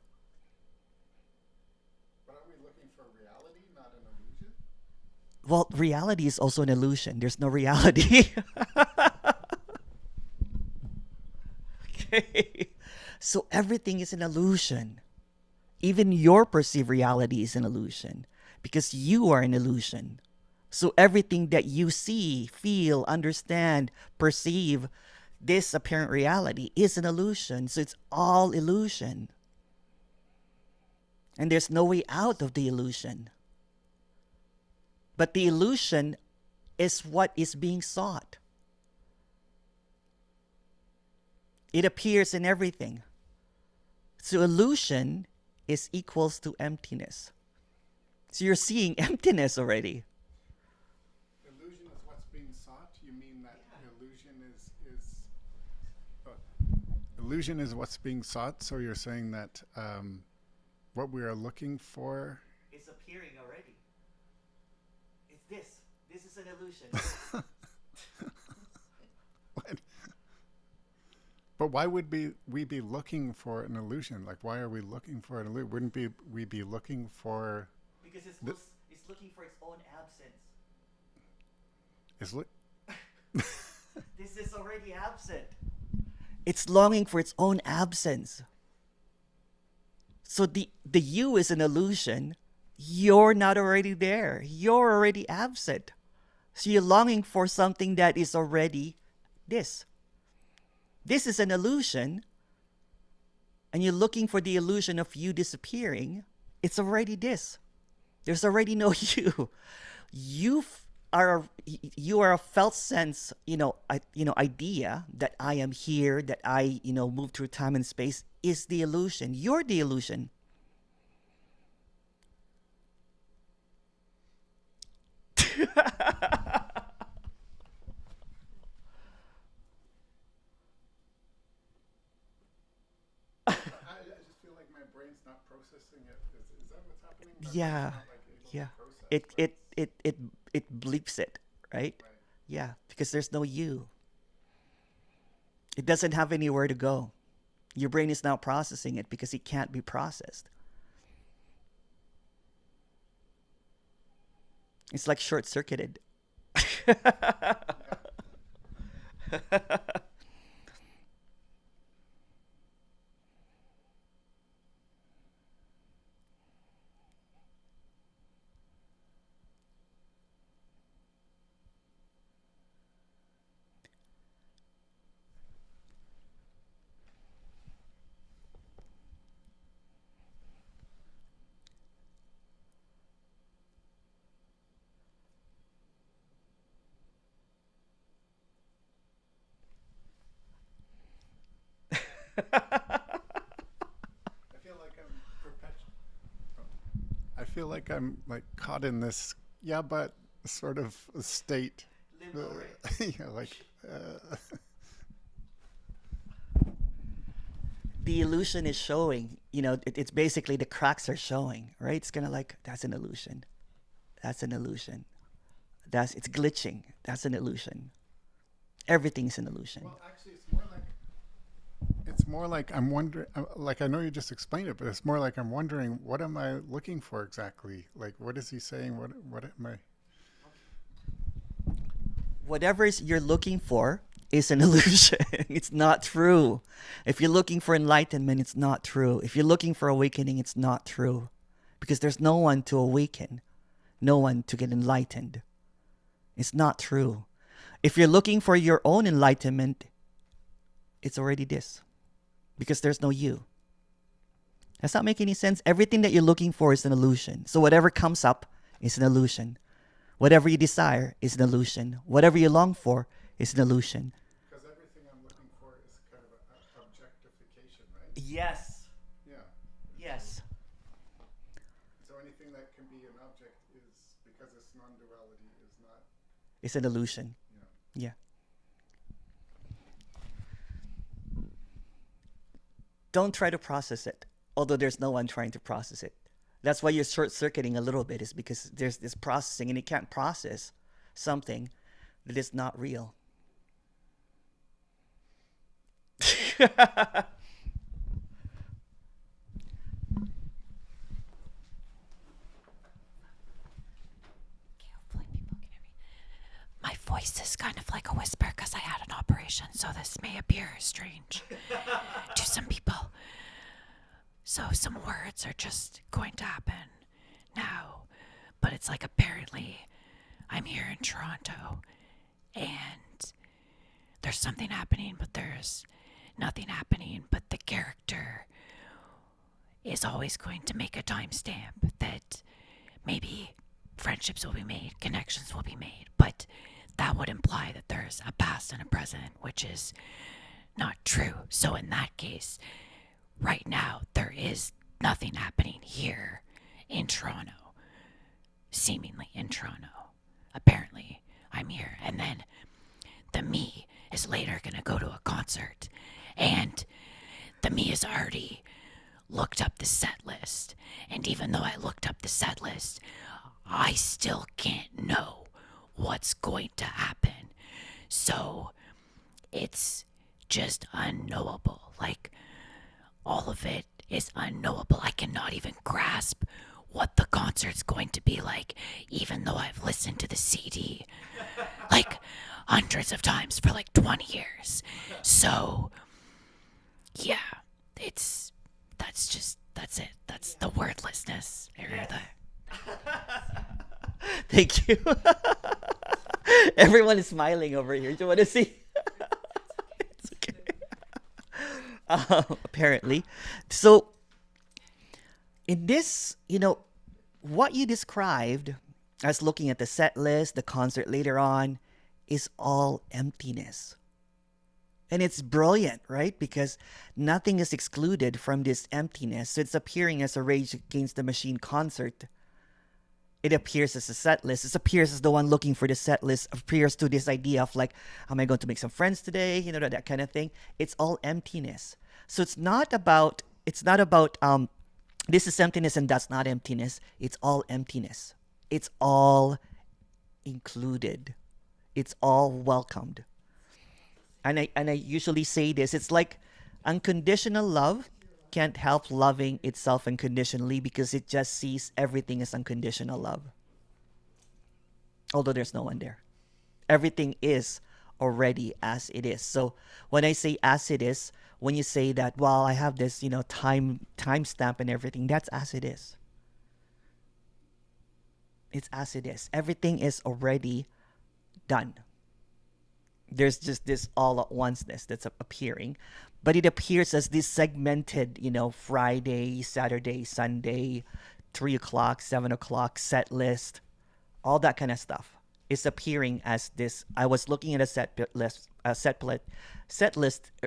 But are we looking for reality, not an illusion? Well, reality is also an illusion. There's no reality. Okay. So everything is an illusion. Even your perceived reality is an illusion because you are an illusion. So everything that you see, feel, understand, perceive, this apparent reality is an illusion. So it's all illusion. And there's no way out of the illusion. But the illusion is what is being sought. It appears in everything. So illusion is equals to emptiness. So you're seeing emptiness already. Illusion is what's being sought? You mean that illusion is what's being sought? So you're saying that what we are looking for... It's appearing already. It's this. This is an illusion. What? But why would we be looking for an illusion? Like, why are we looking for an illusion? Wouldn't we be looking for... Because it's looking for its own absence. This is already absent. It's longing for its own absence. So the you is an illusion. You're not already there. You're already absent. So you're longing for something that is already this. This is an illusion. And you're looking for the illusion of you disappearing. It's already this. There's already no you. You are a felt sense, idea that I am here, that I, move through time and space is the illusion. You're the illusion. I just feel like my brain's not processing it. Is that what's happening? That Yeah. it's not, like, able to Yeah. process, It bleeps it, right? Right. Yeah, because there's no you. It doesn't have anywhere to go. Your brain is now processing it because it can't be processed. It's like short-circuited. I feel like I'm like caught in this, yeah, but sort of state. Limbo, right? Yeah, like. The illusion is showing, it's basically the cracks are showing, right? It's kind of like, that's an illusion. That's an illusion. It's glitching. That's an illusion. Everything's an illusion. Well, actually, it's more like I'm wondering, like I know you just explained it, but it's more like I'm wondering, what am I looking for exactly? Like, what is he saying? What am I? Whatever you're looking for is an illusion. It's not true. If you're looking for enlightenment, it's not true. If you're looking for awakening, it's not true. Because there's no one to awaken, no one to get enlightened. It's not true. If you're looking for your own enlightenment, it's already this. Because there's no you. Does that make any sense? Everything that you're looking for is an illusion. So whatever comes up is an illusion. Whatever you desire is an illusion. Whatever you long for is an illusion. Because everything I'm looking for is kind of an objectification, right? Yes. Yeah. Yes. So anything that can be an object is, because it's non-duality, is not. It's an illusion. Yeah. Don't try to process it, although there's no one trying to process it. That's why you're short-circuiting a little bit, is because there's this processing and it can't process something that is not real. Hopefully people can hear me. My voice is kind of like a whisper because I had an operation, so this may appear strange to some people. So some words are just going to happen now, but it's like apparently I'm here in Toronto and there's something happening, but there's nothing happening, but the character is always going to make a timestamp that maybe friendships will be made, connections will be made, but that would imply that there's a past and a present, which is not true. So in that case, right now, there is nothing happening here in Toronto, seemingly in Toronto. Apparently, I'm here. And then the me is later going to go to a concert. And the me has already looked up the set list. And even though I looked up the set list, I still can't know what's going to happen. So it's just unknowable. Like, all of it is unknowable. I cannot even grasp what the concert's going to be like, even though I've listened to the CD like hundreds of times for like 20 years. So, yeah, that's it. That's the wordlessness. Thank you. Everyone is smiling over here. Do you want to see? It's okay. Apparently. So, in this, what you described as looking at the set list, the concert later on, is all emptiness. And it's brilliant, right? Because nothing is excluded from this emptiness. So it's appearing as a Rage Against the Machine concert. It appears as a set list. It appears as the one looking for the set list. Appears to this idea of like, am I going to make some friends today? That kind of thing. It's all emptiness. So it's not about this is emptiness and that's not emptiness. It's all emptiness. It's all included. It's all welcomed. And I usually say this, it's like unconditional love can't help loving itself unconditionally because it just sees everything as unconditional love. Although there's no one there. Everything is already as it is. So when I say as it is, when you say that, well, I have this, time stamp and everything, that's as it is. It's as it is. Everything is already done. There's just this all at onceness that's appearing, but it appears as this segmented, Friday, Saturday, Sunday, 3 o'clock, 7 o'clock, set list, all that kind of stuff is appearing as this. I was looking at a set list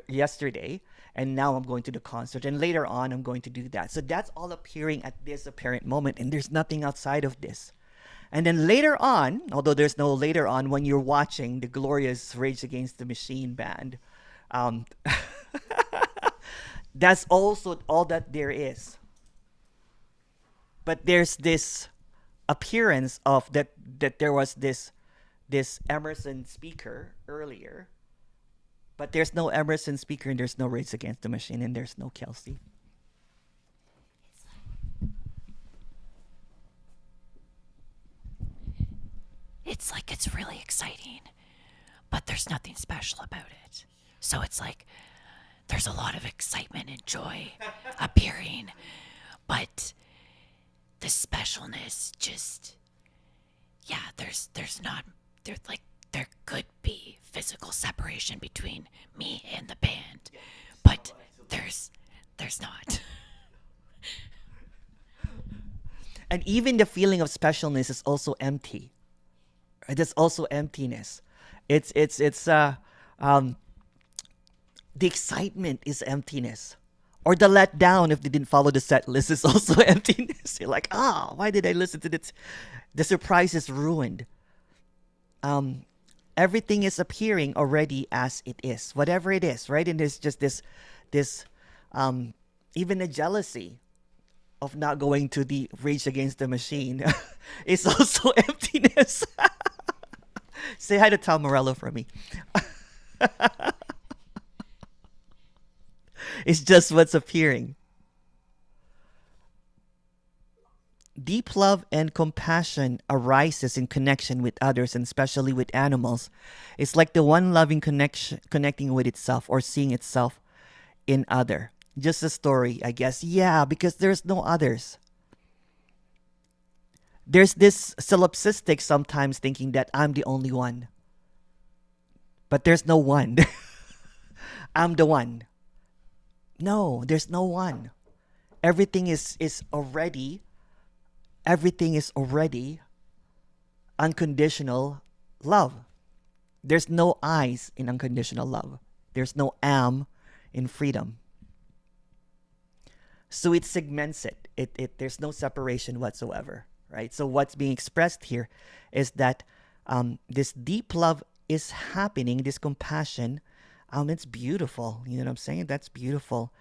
yesterday, and now I'm going to the concert, and later on I'm going to do that. So that's all appearing at this apparent moment, and there's nothing outside of this. And then later on, although there's no later on, when you're watching the glorious Rage Against the Machine band, that's also all that there is. But there's this appearance of that there was this Emerson speaker earlier, but there's no Emerson speaker, and there's no Rage Against the Machine, and there's no Kelsey. It's like it's really exciting, but there's nothing special about it. So it's like there's a lot of excitement and joy appearing, but the specialness just, there could be physical separation between me and the band, but there's not. And even the feeling of specialness is also empty. There's also emptiness. It's the excitement is emptiness, or the letdown if they didn't follow the set list is also emptiness. You're like, why did I listen to this? The surprise is ruined. Everything is appearing already as it is, whatever it is, right? And there's just this even the jealousy of not going to the Rage Against the Machine is also emptiness. Say hi to Tom Morello for me. It's just what's appearing. Deep love and compassion arises in connection with others, and especially with animals. It's like the one loving connecting with itself or seeing itself in other. Just a story, I guess. Yeah, because there's no others. There's this solipsistic sometimes thinking that I'm the only one. But there's no one. I'm the one. No, there's no one. Everything is already unconditional love. There's no I's in unconditional love. There's no am in freedom. So it segments it. There's no separation whatsoever. Right? So what's being expressed here is that this deep love is happening, this compassion, it's beautiful. You know what I'm saying? That's beautiful.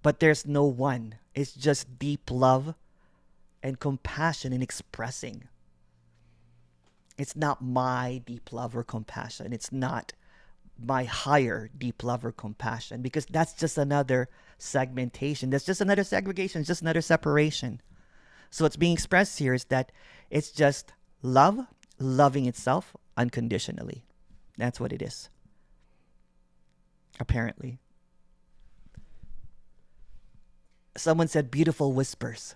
But there's no one. It's just deep love and compassion in expressing. It's not my deep love or compassion. It's not my higher deep love or compassion, because that's just another segmentation. That's just another segregation. It's just another separation. So what's being expressed here is that it's just love, loving itself unconditionally. That's what it is. Apparently. Someone said beautiful whispers.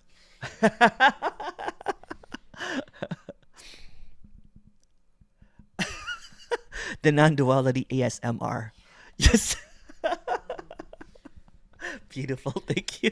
The non-duality ASMR. Yes. Beautiful. Thank you.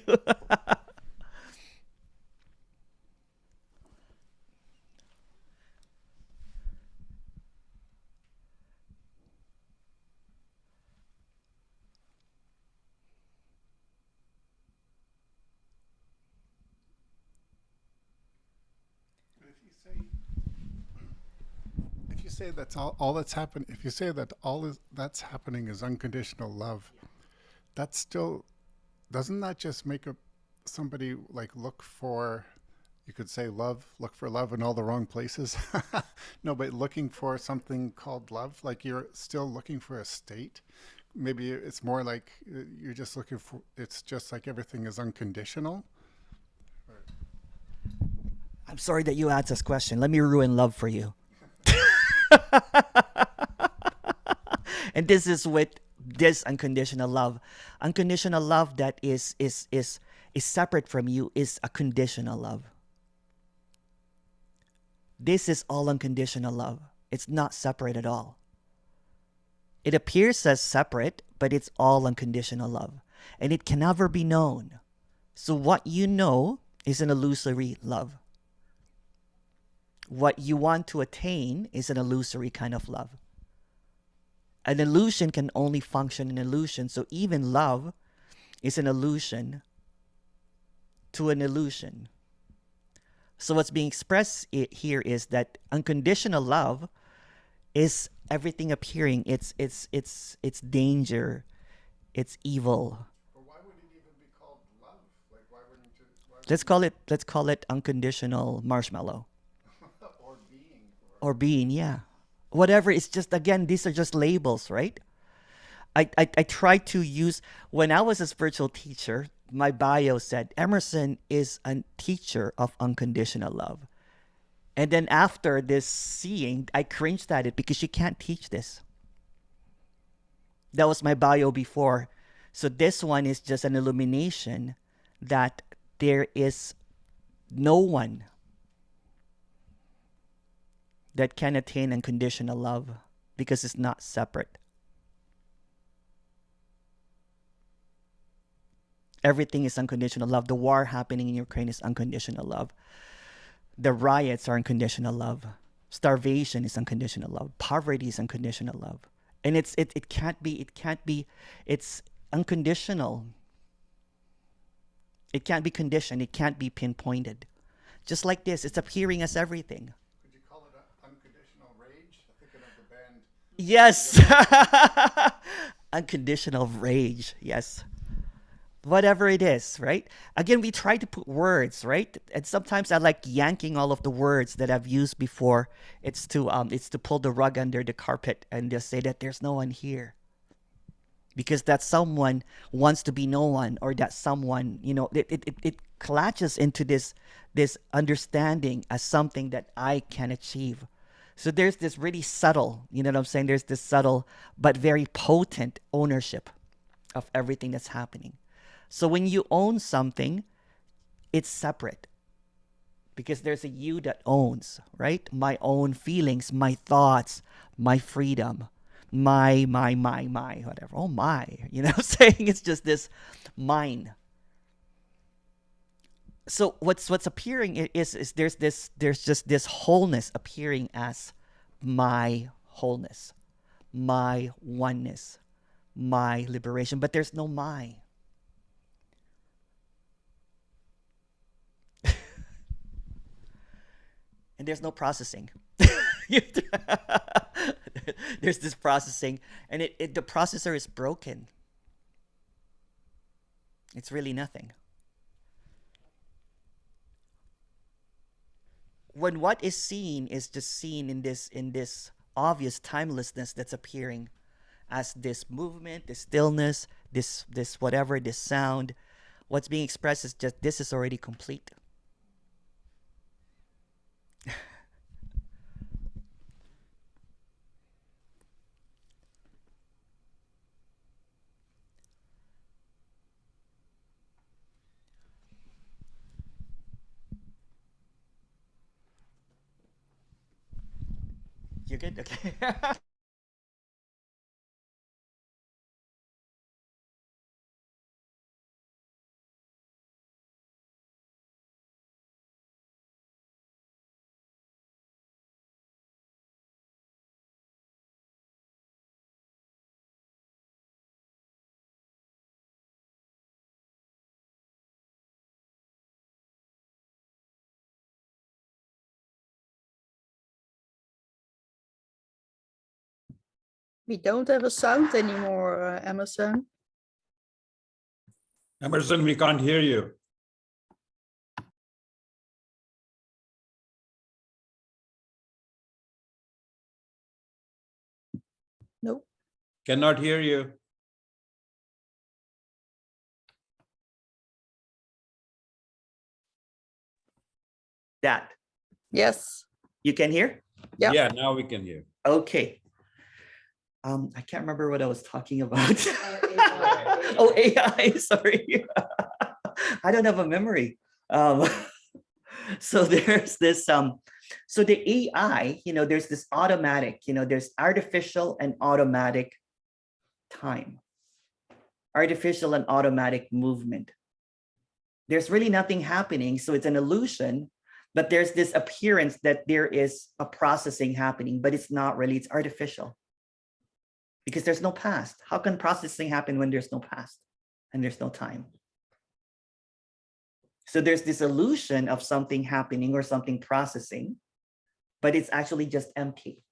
If you say that's all that's happening, if you say that that's happening is unconditional love, that's still, doesn't that just make somebody like look for, you could say love, look for love in all the wrong places. No, but looking for something called love, like you're still looking for a state. Maybe it's more like you're just looking for, it's just like everything is unconditional. I'm sorry that you asked this question. Let me ruin love for you. And this is with this unconditional love. Unconditional love that is separate from you is a conditional love. This is all unconditional love. It's not separate at all. It appears as separate, but it's all unconditional love. And it can never be known. So what you know is an illusory love. What you want to attain is an illusory kind of love. An illusion can only function in illusion. So even love is an illusion to an illusion. So what's being expressed here is that unconditional love is everything appearing. It's danger. It's evil. But why would it even be called love? Like, why wouldn't you? Let's call it unconditional marshmallow. Or being. Or being, yeah. Whatever, it's just, again, these are just labels, right? I try to use, when I was a spiritual teacher, my bio said, Emerson is a teacher of unconditional love. And then after this seeing, I cringed at it because you can't teach this. That was my bio before. So this one is just an illumination that there is no one that can attain unconditional love because it's not separate. Everything is unconditional love. The war happening in Ukraine is unconditional love. The riots are unconditional love. Starvation is unconditional love. Poverty is unconditional love. And it can't be, it's unconditional. It can't be conditioned. It can't be pinpointed. Just like this, it's appearing as everything. Could you call it unconditional rage? I'm thinking of the band. Yes. Unconditional rage. Yes. Whatever it is, right? Again, we try to put words, right? And sometimes I like yanking all of the words that I've used before. It's to pull the rug under the carpet and just say that there's no one here. Because that someone wants to be no one, or that someone, it clutches into this understanding as something that I can achieve. So there's this really subtle, you know what I'm saying? There's this subtle but very potent ownership of everything that's happening. So when you own something, it's separate. Because there's a you that owns, right? My own feelings, my thoughts, my freedom, my, whatever. Oh my, you know what I'm saying? It's just this mine. So what's appearing is there's just this wholeness appearing as my wholeness, my oneness, my liberation, but there's no my. And there's no processing. There's this processing, and the processor is broken. It's really nothing. When what is seen is just seen in this obvious timelessness that's appearing as this movement, this stillness, this whatever, this sound, what's being expressed is just this is already complete. You're good? Okay. We don't have a sound anymore, Emerson. Emerson, we can't hear you. Cannot hear you. That. Yes. You can hear? Yeah. Yeah, now we can hear. Okay. I can't remember what I was talking about. Oh, AI, sorry. I don't have a memory. So there's this, so the AI, there's this automatic, there's artificial and automatic time, artificial and automatic movement. There's really nothing happening. So it's an illusion, but there's this appearance that there is a processing happening, but it's not really, it's artificial. Because there's no past. How can processing happen when there's no past and there's no time? So there's this illusion of something happening or something processing, but it's actually just empty.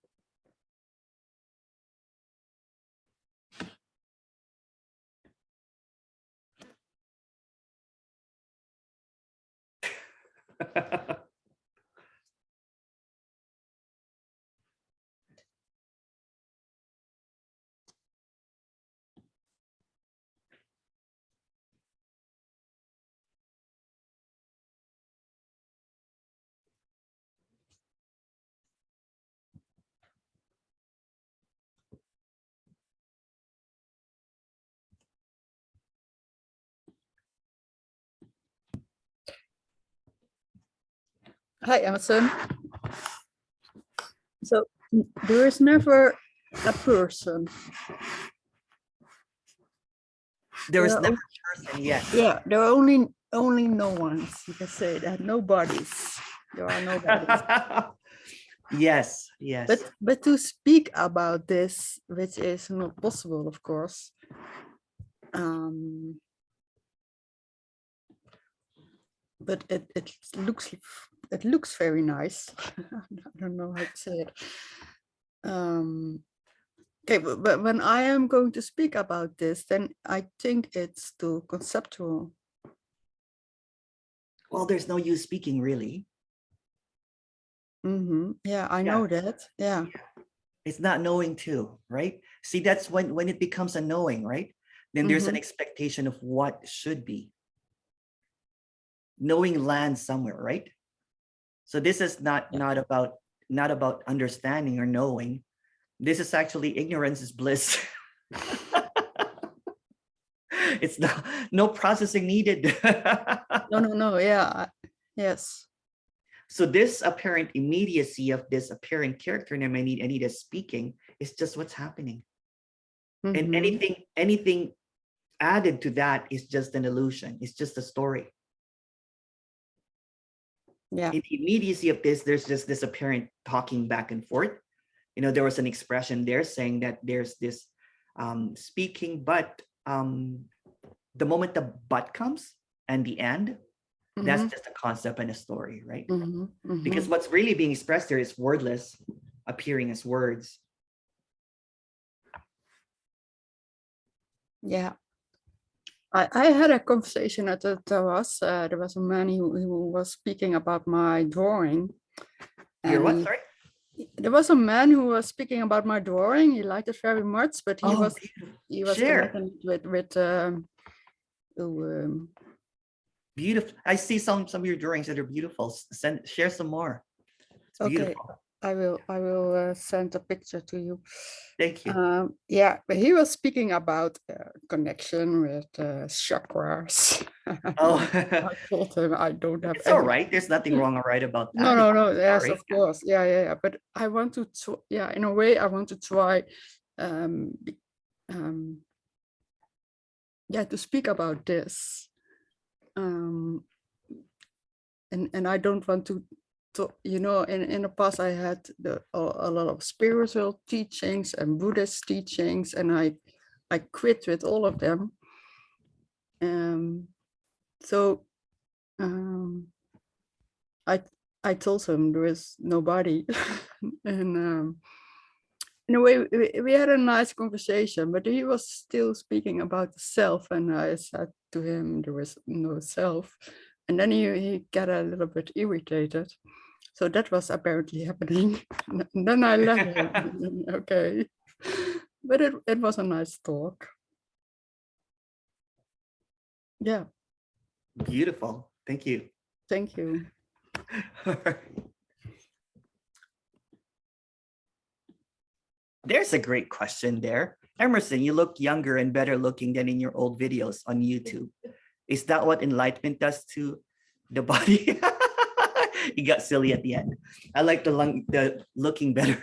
Hi, Emerson. So there is never a person. There is Yeah, never a person yet. Yeah, there are only no ones. You can say that. No bodies. There are no bodies. Yes, yes. But to speak about this, which is not possible, of course. But it looks very nice. I don't know how to say it. Okay, but when I am going to speak about this, then I think it's too conceptual. Well, there's no use speaking, really. Yeah, I know that. Yeah. It's not knowing too, right? See, that's when it becomes a knowing, right? Then there's an expectation of what should be. Knowing lands somewhere, right? So this is not about understanding or knowing. This is actually ignorance is bliss. It's no processing needed. No. Yeah. Yes. So this apparent immediacy of this apparent character name Anita speaking is just what's happening. And anything added to that is just an illusion. It's just a story. Yeah. In the immediacy of this, there's just this apparent talking back and forth. There was an expression there saying that there's this speaking, but the moment the but comes and the end, that's just a concept and a story, right? Because what's really being expressed there is wordless, appearing as words. Yeah. I had a conversation at there was a man who was speaking about my drawing. Your what, sorry? There was a man who was speaking about my drawing. He liked it very much, but he was connected with beautiful. I see some of your drawings that are beautiful. Share some more. It's beautiful. I will send a picture to you. Thank you. Yeah, but he was speaking about connection with chakras. Oh, I told him I don't have. It's all right. There's nothing wrong or right about that. No. Yes, of course. Yeah. But I want to. In a way, I want to try. To speak about this. And I don't want to. In the past I had a lot of spiritual teachings and Buddhist teachings, and I quit with all of them. I told him there is nobody, and in a way we had a nice conversation, but he was still speaking about the self, and I said to him there was no self, and then he got a little bit irritated. So that was apparently happening. And then I left him. Okay. But it was a nice talk. Yeah. Beautiful. Thank you. Thank you. There's a great question there. Emerson, you look younger and better looking than in your old videos on YouTube. Is that what enlightenment does to the body? You got silly at the end. I like the looking better.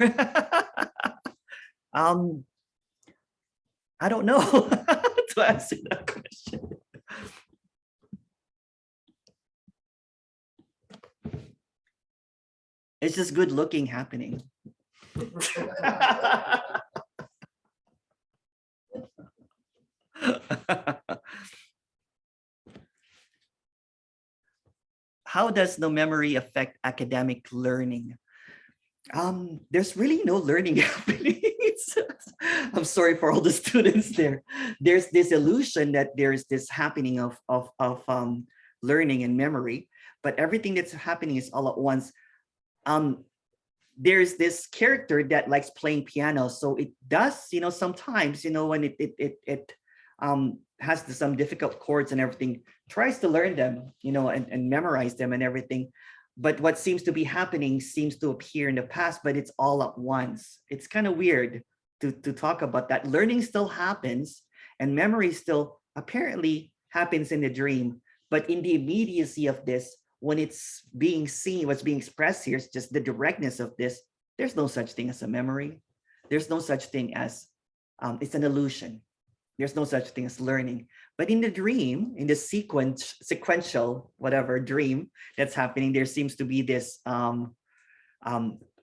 I don't know to answer that question. It's just good looking happening. How does no memory affect academic learning? There's really no learning happening. I'm sorry for all the students there. There's this illusion that there's this happening of learning and memory, but everything that's happening is all at once. There's this character that likes playing piano, so it does, sometimes, when it has some difficult chords and everything, tries to learn them, and memorize them and everything. But what seems to be happening seems to appear in the past, but it's all at once. It's kind of weird to talk about that. Learning still happens and memory still apparently happens in the dream, but in the immediacy of this, when it's being seen, what's being expressed here is just the directness of this. There's no such thing as a memory. There's no such thing as, it's an illusion. There's no such thing as learning. But in the dream, in the sequential, whatever dream that's happening, there seems to be this,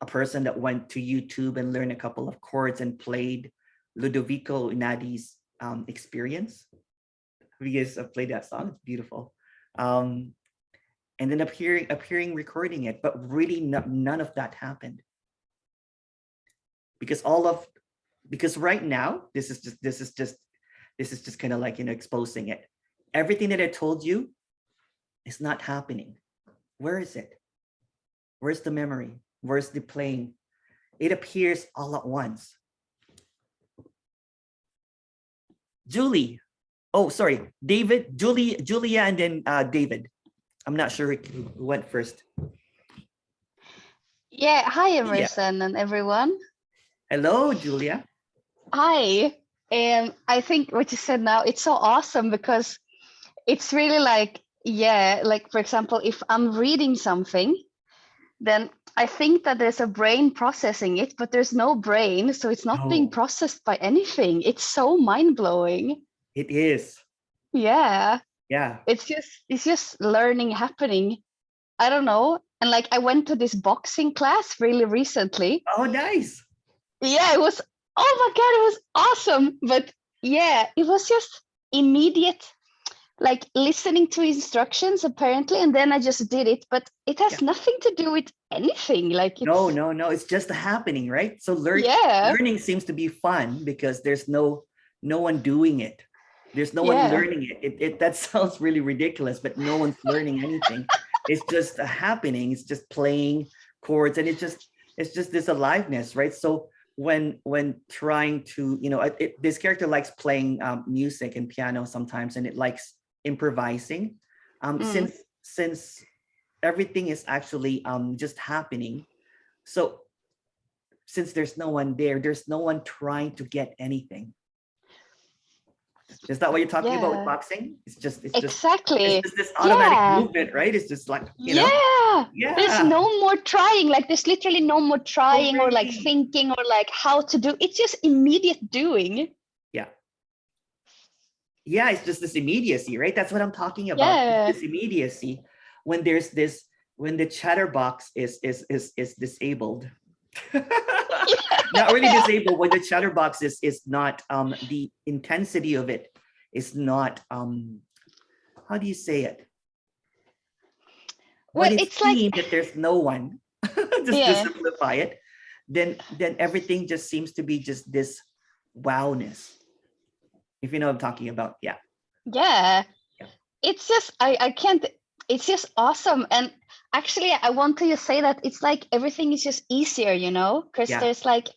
a person that went to YouTube and learned a couple of chords and played Ludovico Einaudí's Experience. Have you guys played that song? It's beautiful. And then appearing recording it, but really none of that happened. Because right now, this is just kind of like, exposing it. Everything that I told you is not happening. Where is it? Where's the memory? Where's the playing? It appears all at once. Julie. Oh, sorry. David, Julia, and then David. I'm not sure who went first. Yeah, hi Emerson and everyone. Hello, Julia. Hi. I think what you said now, it's so awesome because it's really like, like for example, if I'm reading something, then I think that there's a brain processing it, but there's no brain, so it's not being processed by anything. It's so mind-blowing. It is. Yeah. Yeah. It's just learning happening. I don't know. And like I went to this boxing class really recently. Oh, nice. Yeah, it was, oh my God, it was awesome. But yeah, it was just immediate, like listening to instructions apparently, and then I just did it, but it has nothing to do with anything. Like it's, no, it's just happening, right? So learning seems to be fun because there's no one doing it. There's no one learning it. That sounds really ridiculous, but no one's learning anything. It's just happening. It's just playing chords, and it's just this aliveness, right? So when trying to, this character likes playing music and piano sometimes, and it likes improvising. Since everything is actually just happening, so since there's no one there's no one trying to get anything. Is that what you're talking about with boxing? It's just exactly this automatic movement, right? It's just like, there's no more trying. Like there's literally no more trying or like thinking or like how to do. It's just immediate doing. Yeah, it's just this immediacy, right? That's what I'm talking about. It's this immediacy when the chatterbox is disabled. Not really disabled, when the chatterbox is not the intensity of it is not how do you say it? When it's seen that there's no one, just to simplify it, then everything just seems to be just this wowness. If you know what I'm talking about, it's just I can't it's just awesome. And actually, I want to just say that it's like everything is just easier, you know, because Yeah. there's like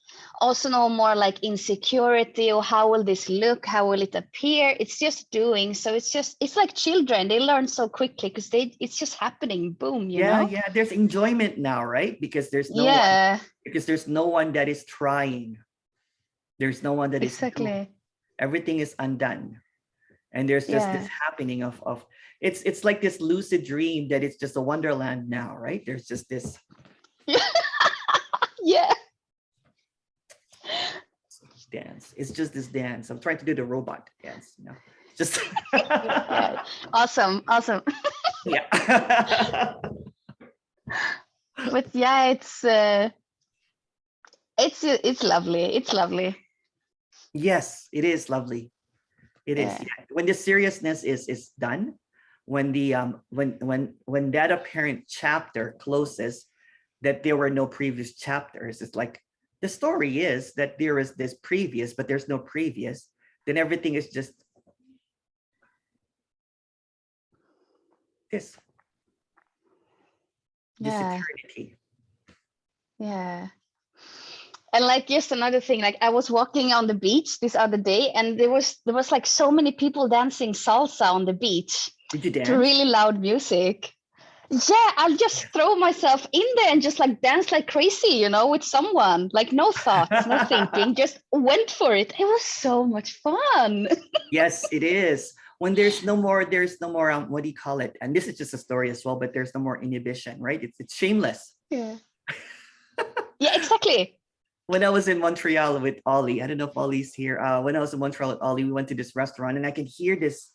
also no more like insecurity or how will this look, how will it appear. It's just doing. So it's like children, they learn so quickly because it's just happening, boom, you know. Yeah, there's enjoyment now, right? Because there's no one, Yeah, because there's no one that is trying. There's no one that is doing. exactly. Everything is undone. And there's just this Yeah. happening of it's like this lucid dream that it's just a wonderland now, right? There's just this Yeah. dance. It's just this dance. I'm trying to do the robot dance, you know. Just Yeah. Awesome. yeah. But yeah, it's lovely. It's lovely. Yes, it is lovely. It is. Yeah. Yeah. When the seriousness is done, when the when that apparent chapter closes, that there were no previous chapters. It's like the story is that there is this previous, but there's no previous. Then everything is just this Yeah. eternity. Yeah. And like just another thing, like I was walking on the beach this other day, and there was like so many people dancing salsa on the beach Did you dance? to really loud music. Yeah, I'll just throw myself in there and just like dance like crazy, you know, with someone. Like no thoughts, no thinking, just went for it. It was so much fun. Yes, it is. When there's no more what do you call it? And this is just a story as well, but there's no more inhibition, right? It's shameless. Yeah. Yeah, exactly. When I was in Montreal with Ollie, I don't know if Ollie's here. When I was in Montreal with Ollie, we went to this restaurant, and I can hear this,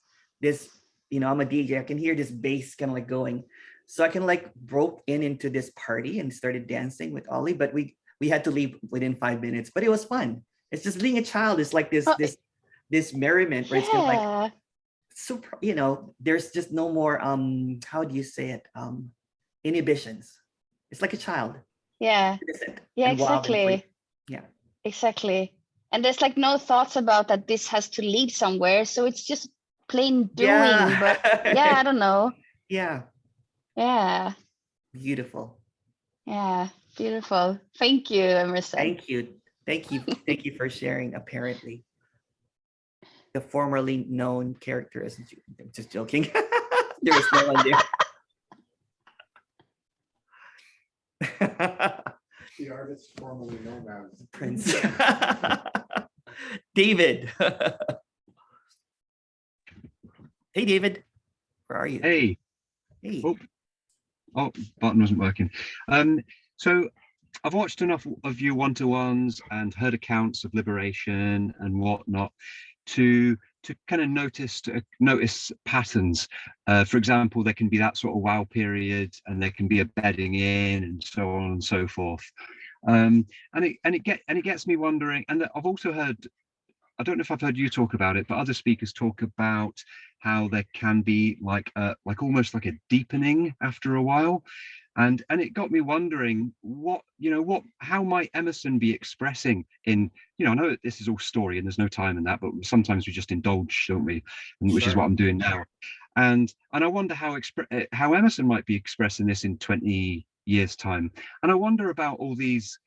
you know, I'm a DJ. I can hear this bass kind of like going. So I can like broke into this party and started dancing with Ollie, but we had to leave within 5 minutes. But it was fun. It's just being a child. It's like this merriment, right? It's kind of like super, you know, there's just no more how do you say it? Inhibitions. It's like a child. Yeah. Innocent Yeah, and wild and free. exactly. Yeah. Exactly. And there's like no thoughts about that this has to lead somewhere. So it's just plain doing. Yeah. But yeah, I don't know. Yeah. Yeah. Beautiful. Yeah. Beautiful. Thank you, Emerson. Thank you. Thank you for sharing. Apparently, the formerly known character is just joking. There is no one there. The artist formerly known as Prince. David. Hey, David. Where are you? Hey. Hey. Oh, button wasn't working. So I've watched enough of your one-to-ones and heard accounts of liberation and whatnot to kind of notice patterns. For example, there can be that sort of wow period, and there can be a bedding in, and so on and so forth. And it gets me wondering. And I've also heard, I don't know if I've heard you talk about it, but other speakers talk about how there can be like almost like a deepening after a while. And it got me wondering how might Emerson be expressing in, I know that this is all story and there's no time in that, but sometimes we just indulge, don't we? And which is what I'm doing now. And I wonder how Emerson might be expressing this in 20 years time. And I wonder about all these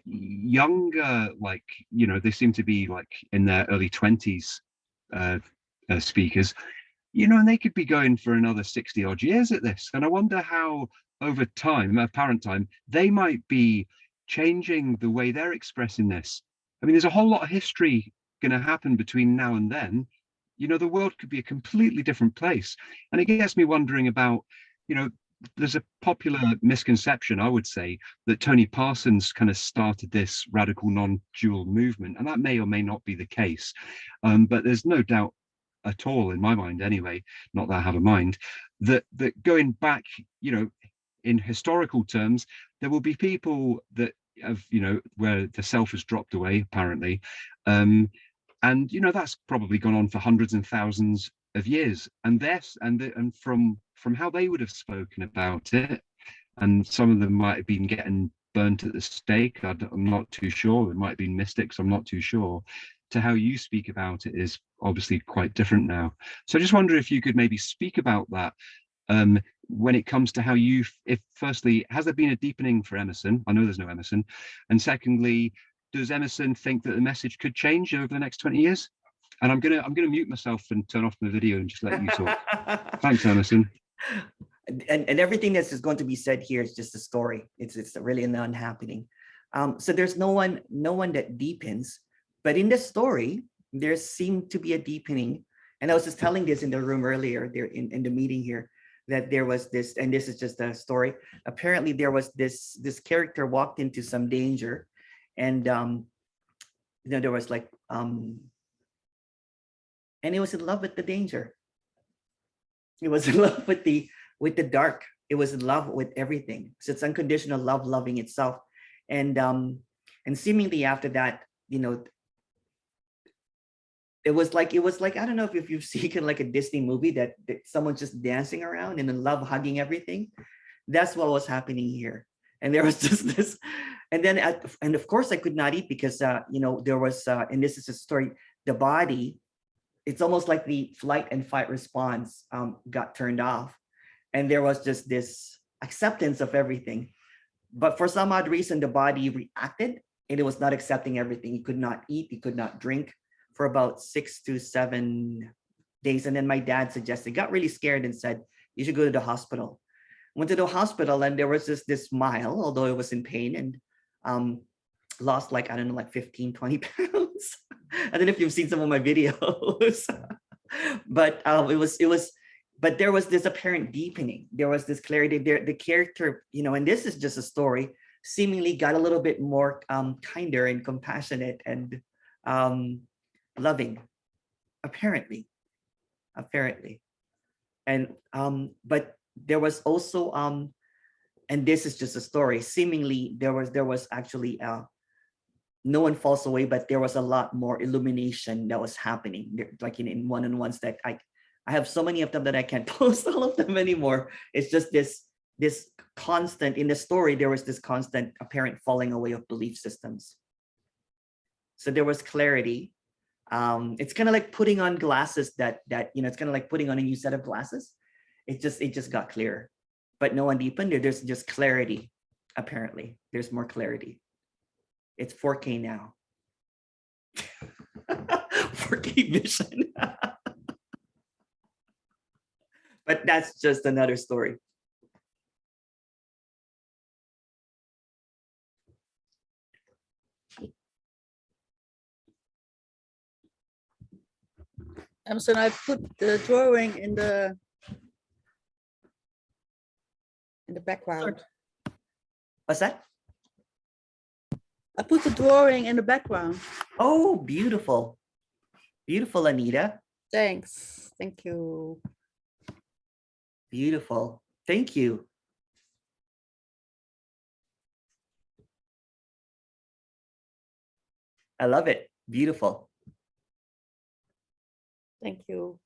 younger, they seem to be like in their early 20s speakers, and they could be going for another 60 odd years at this. And I wonder how over time, apparent time, they might be changing the way they're expressing this. I mean, there's a whole lot of history going to happen between now and then. The world could be a completely different place. And it gets me wondering about, there's a popular misconception, I would say, that tonyparsons kind of started this radical non-dual movement, and that may or may not be the case. But there's no doubt at all, in my mind anyway, not that I have a mind, that going back, in historical terms, there will be people that have, where the self has dropped away, apparently. And, that's probably gone on for hundreds and thousands of years. And from how they would have spoken about it, and some of them might have been getting burnt at the stake, I'm not too sure. It might have been mystics, I'm not too sure, to how you speak about it is obviously quite different now. So I just wonder if you could maybe speak about that, when it comes to how you, if firstly, has there been a deepening for Emerson? I know there's no Emerson. And secondly, does Emerson think that the message could change over the next 20 years? And I'm gonna mute myself and turn off the video and just let you talk. Thanks, Emerson. And everything that's going to be said here is just a story. It's really a non-happening. So there's no one that deepens, but in the story, there seemed to be a deepening. And I was just telling this in the room earlier, there in the meeting here, that there was this, and this is just a story. Apparently there was this character walked into some danger, and there was like, and he was in love with the danger. He was in love with the dark. It was in love with everything. So it's unconditional love, loving itself. And seemingly after that, it was like I don't know if you've seen like a Disney movie that someone's just dancing around and in love, hugging everything. That's what was happening here. And there was just this, and then and of course I could not eat because there was and this is a story. The body, it's almost like the flight and fight response got turned off, and there was just this acceptance of everything. But for some odd reason, the body reacted and it was not accepting everything. You could not eat, you could not drink for about 6 to 7 days. And then my dad suggested, got really scared and said, you should go to the hospital. Went to the hospital and there was this smile, although it was in pain, and lost like, I don't know, like 15, 20 pounds. I don't know if you've seen some of my videos, but but there was this apparent deepening. There was this clarity there. The character, and this is just a story, seemingly got a little bit more kinder and compassionate and loving, apparently. And but there was also and this is just a story, seemingly there was actually no one falls away, but there was a lot more illumination that was happening, like in one-on-ones that I have so many of them that I can't post all of them anymore. It's just this constant, in the story, there was this constant apparent falling away of belief systems. So there was clarity. It's kind of like putting on glasses that it's kind of like putting on a new set of glasses. It just got clearer, but no one deepened. There's just clarity. Apparently, there's more clarity. It's 4K now. 4K vision. But that's just another story. Emerson, I put the drawing in the background. What's that? I put the drawing in the background. Oh, beautiful. Beautiful, Anita. Thanks. Thank you. Beautiful. Thank you. I love it. Beautiful. Thank you.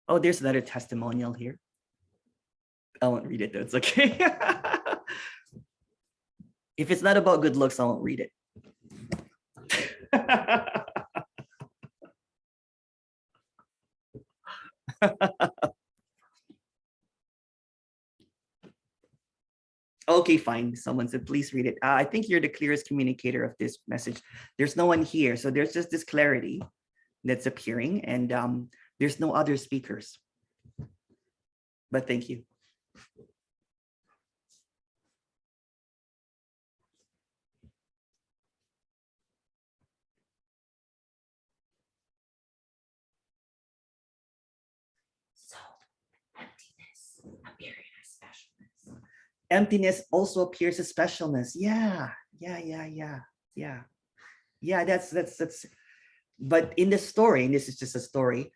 Oh, there's another testimonial here. I won't read it though. It's okay. If it's not about good looks, I won't read it. Okay, fine. Someone said, please read it. I think you're the clearest communicator of this message. There's no one here. So there's just this clarity that's appearing, and there's no other speakers. But thank you. So, emptiness appearing as specialness. Emptiness also appears as specialness. Yeah. That's. But in the story, and this is just a story,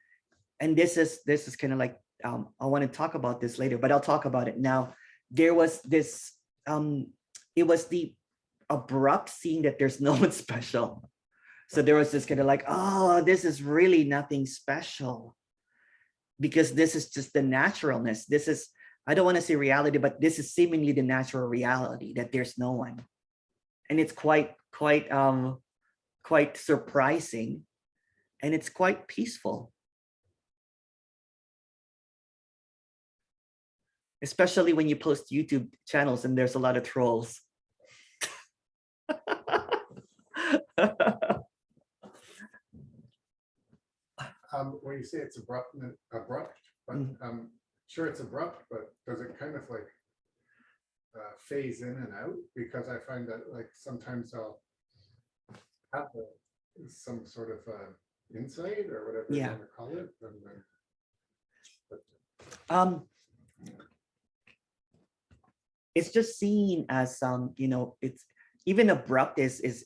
and this is kind of like I want to talk about this later, but I'll talk about it now. There was this. It was the abrupt seeing that there's no one special. So there was this kind of like, oh, this is really nothing special, because this is just the naturalness. This is I don't want to say reality, but this is seemingly the natural reality, that there's no one. And it's quite surprising, and it's quite peaceful. Especially when you post YouTube channels and there's a lot of trolls. When you say it's abrupt, but sure it's abrupt, but does it kind of like phase in and out? Because I find that like sometimes I'll have some sort of insight or whatever you want to call it. It's just seen as it's even abrupt is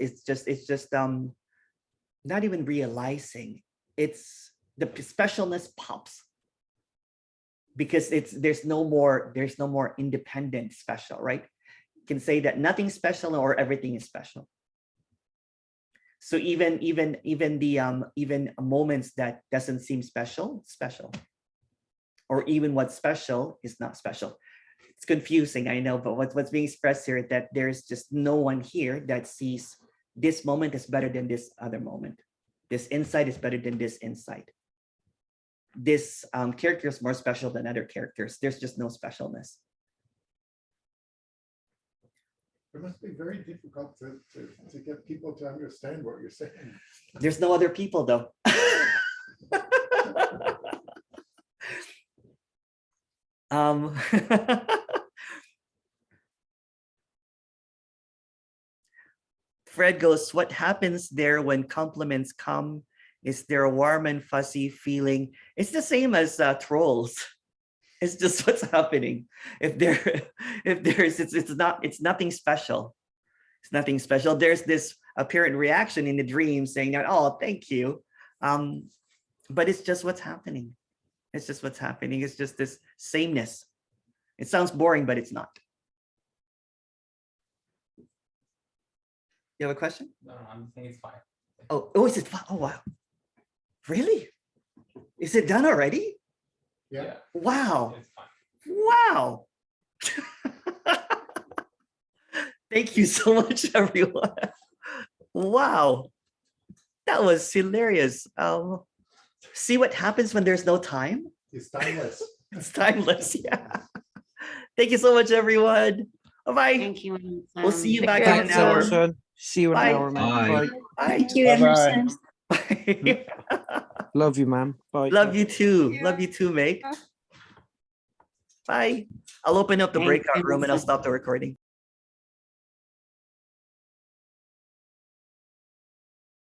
just not even realizing. It's the specialness pops because there's no more independent special, right? You can say that nothing's special or everything is special. So even moments that doesn't seem special, or even what's special is not special. It's confusing, I know, but what's being expressed here is that there's just no one here that sees this moment is better than this other moment. This insight is better than this insight. This character is more special than other characters. There's just no specialness. It must be very difficult to get people to understand what you're saying. There's no other people, though. Fred goes, what happens there when compliments come? Is there a warm and fuzzy feeling? It's the same as trolls. It's just what's happening. It's nothing special. It's nothing special. There's this apparent reaction in the dream saying that, oh, thank you. But it's just what's happening. It's just what's happening. It's just this sameness. It sounds boring, but it's not. You have a question? No, I'm saying it's fine. Oh, is it fine? Oh, wow. Really? Is it done already? Yeah. Wow. It's fine. Wow. Thank you so much, everyone. Wow. That was hilarious. See what happens when there's no time? It's timeless. It's timeless. Yeah. Thank you so much, everyone. Bye-bye. Thank you, Emerson. We'll see you back Thank in an hour. Emerson. See you in Bye. an hour, man. Bye. Bye. Thank you, Bye-bye. Emerson. Bye. Love you, man. Bye. Love you too. Love you too, mate. Bye. I'll open up the Thank breakout you, room and I'll Emerson. stop the recording.